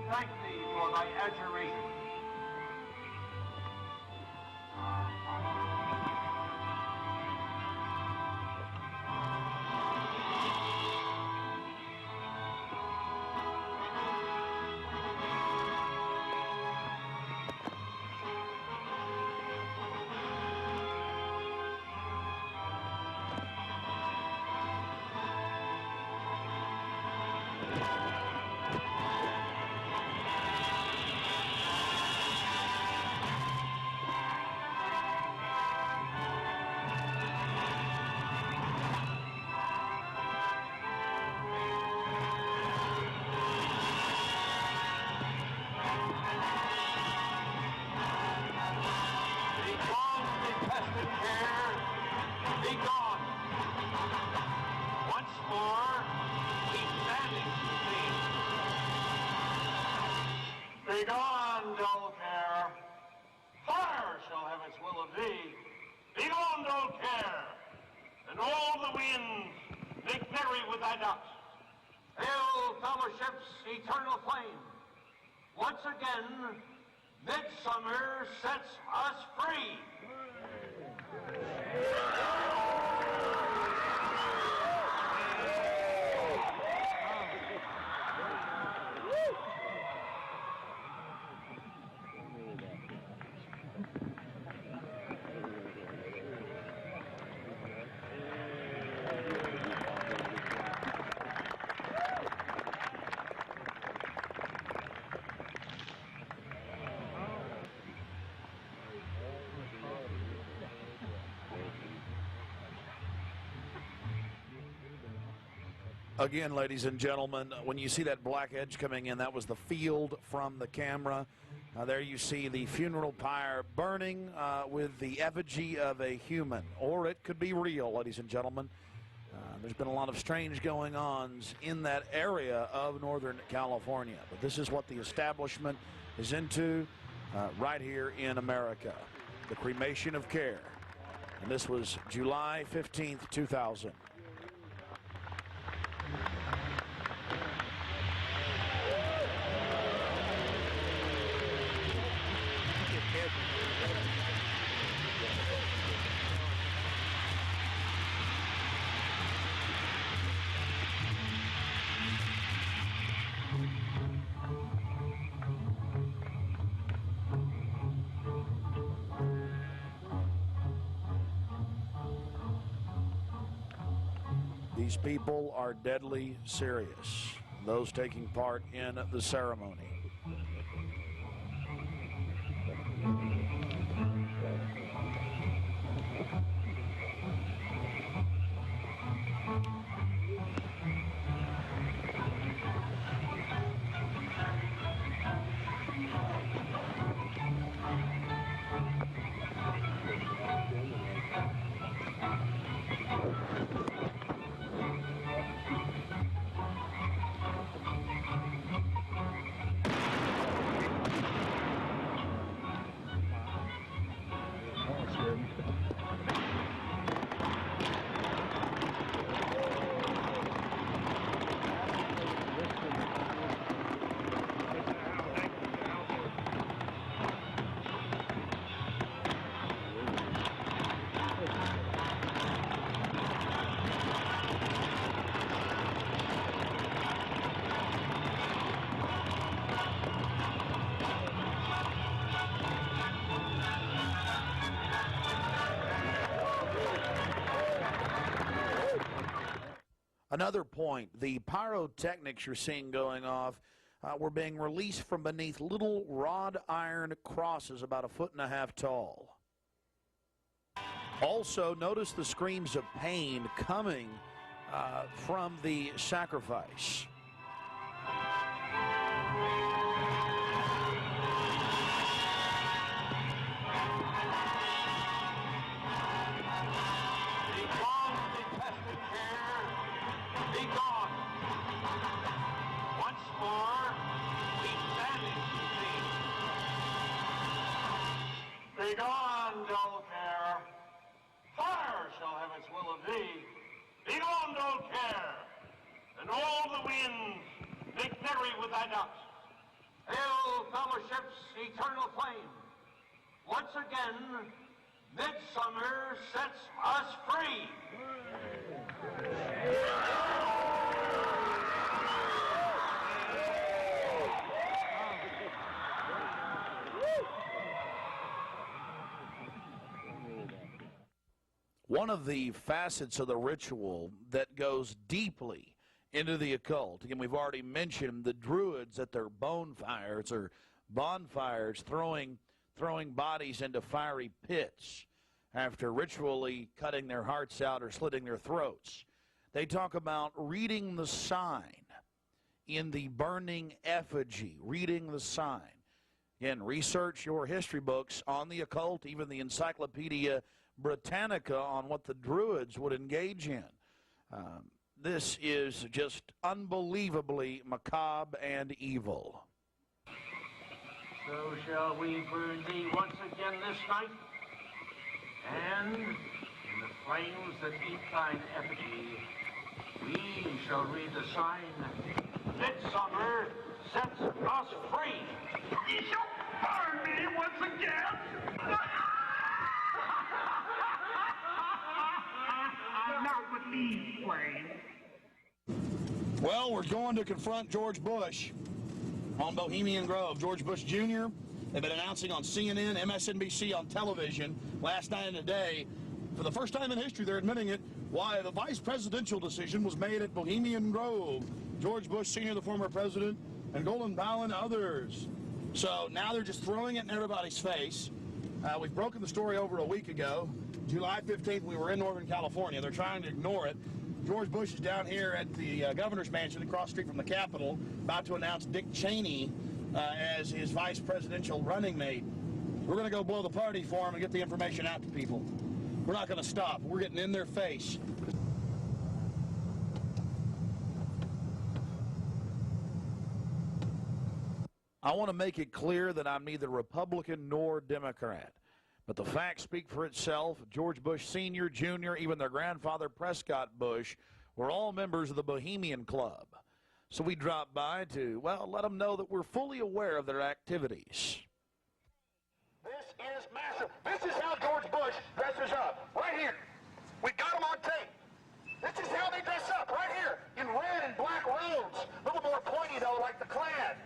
Thank thee for thy adjuration. Begone, dull care. Fire shall have its will of thee. Begone, dull care. And all the winds make merry with thy ducks. Hail, fellowship's eternal flame. Once again, midsummer sets us free. Again, ladies and gentlemen, when you see that black edge coming in, that was the field from the camera. There you see the funeral pyre burning with the effigy of a human, or it could be real, ladies and gentlemen. There's been a lot of strange going-ons in that area of Northern California, but this is what the establishment is into. right here in America. The Cremation of Care. And this was July 15th, 2000. These people are deadly serious, those taking part in the ceremony. Another point, the pyrotechnics you're seeing going off were being released from beneath little wrought iron crosses about 1.5 feet tall. Also, notice the screams of pain coming from the sacrifice. Begone, dull care. Fire shall have its will of thee. Begone, dull care. And all the winds make merry with thy ducks. Hail, fellowship's eternal flame. Once again, midsummer sets us free. One of the facets of the ritual that goes deeply into the occult, again, we've already mentioned the Druids at their bonfires or bonfires throwing bodies into fiery pits after ritually cutting their hearts out or slitting their throats. They talk about reading the sign in the burning effigy, reading the sign. Again, research your history books on the occult, even the Encyclopedia Britannica on what the Druids would engage in. This is just unbelievably macabre and evil. So shall we burn thee once again this night, and in the flames that eat thine effigy, we shall read the sign, Midsummer sets us free. Ye shall burn me once again. Not with these flames. Well, we're going to confront George Bush on Bohemian Grove. George Bush Jr., they've been announcing on CNN, MSNBC on television last night and today. For the first time in history, they're admitting it, why the vice presidential decision was made at Bohemian Grove. George Bush Sr., the former president, and Colin Powell and others. So now they're just throwing it in everybody's face. We've broken the story over a week ago. July 15th, we were in Northern California. They're trying to ignore it. George Bush is down here at the governor's mansion across the street from the Capitol, about to announce Dick Cheney as his vice presidential running mate. We're going to go blow the party for him and get the information out to people. We're not going to stop. We're getting in their face. I want to make it clear that I'm neither Republican nor Democrat. But the facts speak for itself. George Bush Sr., Jr., even their grandfather Prescott Bush were all members of the Bohemian Club. So we dropped by to, well, let them know that we're fully aware of their activities. This is massive. This is how George Bush dresses up. Right here. We got them on tape. This is how they dress up. Right here. In red and black robes. A little more pointy, though, like the Klan.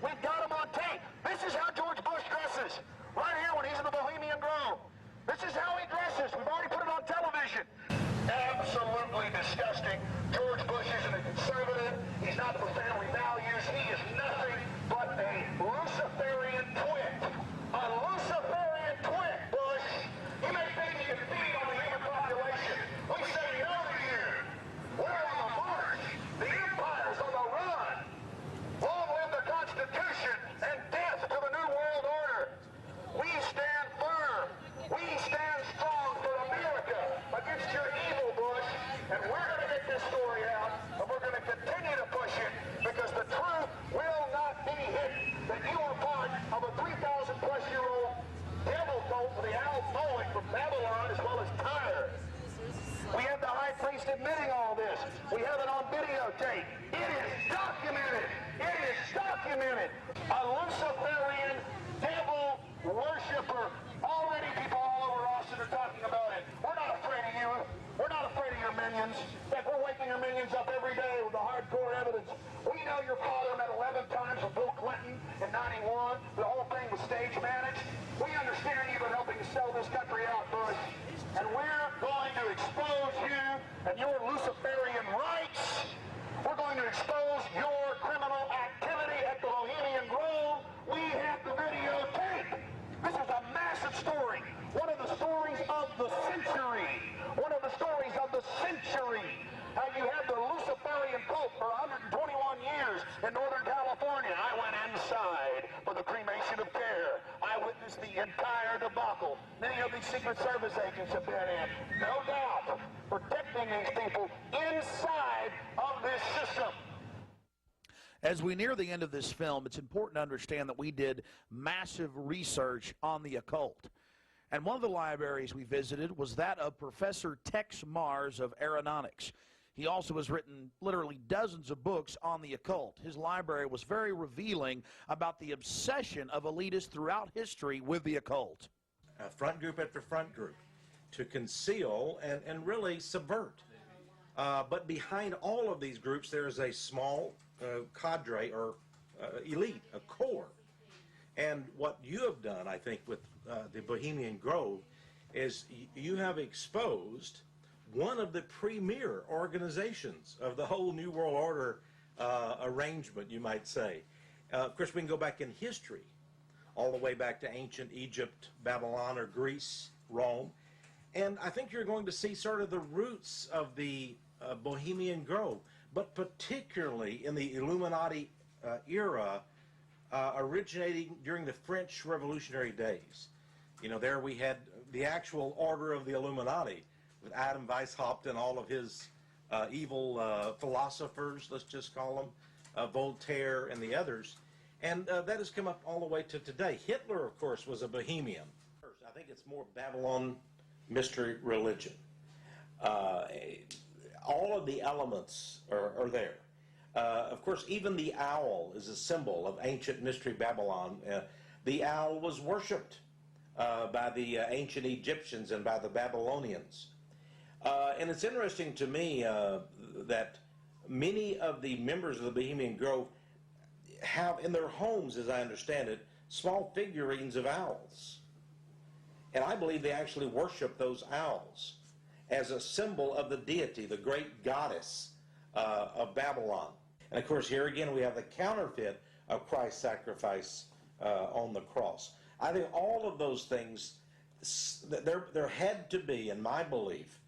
We've got them on tape. This is how George Bush dresses. Right here when he's in the Bohemian Grove. This is how he dresses. We've already put it on television. Absolutely disgusting. George Bush isn't a conservative. He's not for family values. He is nothing but a Luciferian twit. A Luciferian twit, Bush. You may think you can feed on the human population. We say no to you. We're on the march. The empire's on the run. Long live the Constitution and death to the New World Order. We stand firm. We stand strong for America against your evil, Bush. And we're going to get this story out, and we're going to continue to push it because the truth will not be hidden. That you are part of a 3,000-plus-year-old devil cult for the owl mowing from Babylon as well as Tyre. We have the high priest admitting all this. We have it on videotape. It is documented. It is documented. A Luciferian devil worshiper. Already people all over Austin are talking about it. We're not afraid of you. We're not afraid of your minions. In fact, we're waking your minions up every day with the hardcore evidence. We know your father met 11 times with Bill Clinton in 91. The whole thing was stage managed. We understand you've been helping to sell this country out, Bush. And we're going to expose you and your Luciferian rites. We're going to expose your criminal activity at the Bohemian Grove. We have the videotape. This is a massive story. One of the stories of the century. One of the stories of the century. How you had the Luciferian cult for 121 years in Northern California. I went inside for the Cremation of Care. I witnessed the entire debacle. Many of these Secret Service agents have been in, no doubt, protecting these people inside of this system. As we near the end of this film, it's important to understand that we did massive research on the occult. And one of the libraries we visited was that of Professor Tex Mars of Aeronautics. He also has written literally dozens of books on the occult. His library was very revealing about the obsession of elitists throughout history with the occult. Front group after front group to conceal and really subvert. But behind all of these groups, there is a small cadre or elite, a core. And what you have done, I think, with the Bohemian Grove is you have exposed one of the premier organizations of the whole New World Order arrangement, you might say. Of course, we can go back in history, all the way back to ancient Egypt, Babylon, or Greece, Rome. And I think you're going to see sort of the roots of the Bohemian Grove, but particularly in the Illuminati era, originating during the French Revolutionary days. You know, there we had the actual order of the Illuminati, with Adam Weishaupt and all of his evil philosophers, let's just call them, Voltaire and the others. And that has come up all the way to today. Hitler, of course, was a Bohemian. I think it's more Babylon mystery religion. All of the elements are there. Of course, even the owl is a symbol of ancient mystery Babylon. The owl was worshipped by the ancient Egyptians and by the Babylonians. And it's interesting to me that many of the members of the Bohemian Grove have in their homes, as I understand it, small figurines of owls. And I believe they actually worship those owls as a symbol of the deity, the great goddess of Babylon. And of course, here again, we have the counterfeit of Christ's sacrifice on the cross. I think all of those things, there had to be, in my belief,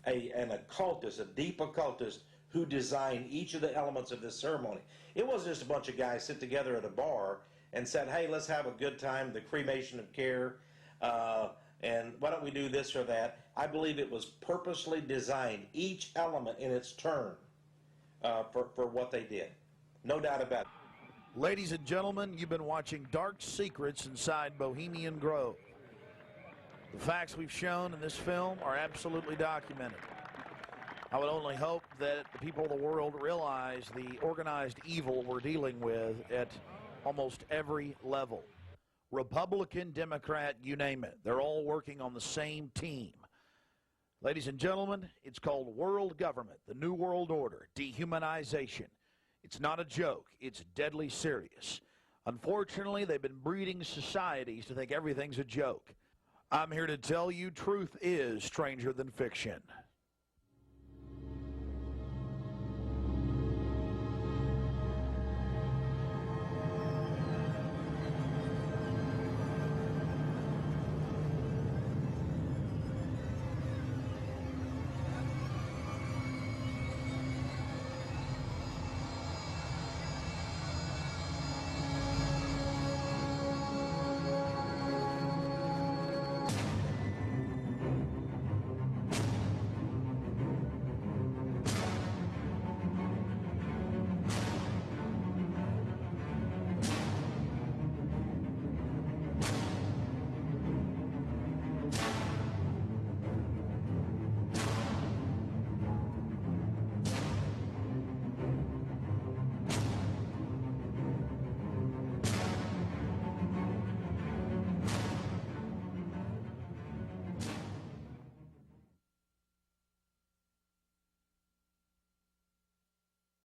an occultist, a deep occultist, who designed each of the elements of this ceremony. It wasn't just a bunch of guys sit together at a bar and said, hey, let's have a good time, the Cremation of Care, and why don't we do this or that. I believe it was purposely designed, each element in its turn, for what they did. No doubt about it. Ladies and gentlemen, you've been watching Dark Secrets Inside Bohemian Grove. The facts we've shown in this film are absolutely documented. I would only hope that the people of the world realize the organized evil we're dealing with at almost every level. Republican, Democrat, you name it. They're all working on the same team. Ladies and gentlemen, it's called world government, the New World Order, dehumanization. It's not a joke. It's deadly serious. Unfortunately, they've been breeding societies to think everything's a joke. I'm here to tell you truth is stranger than fiction.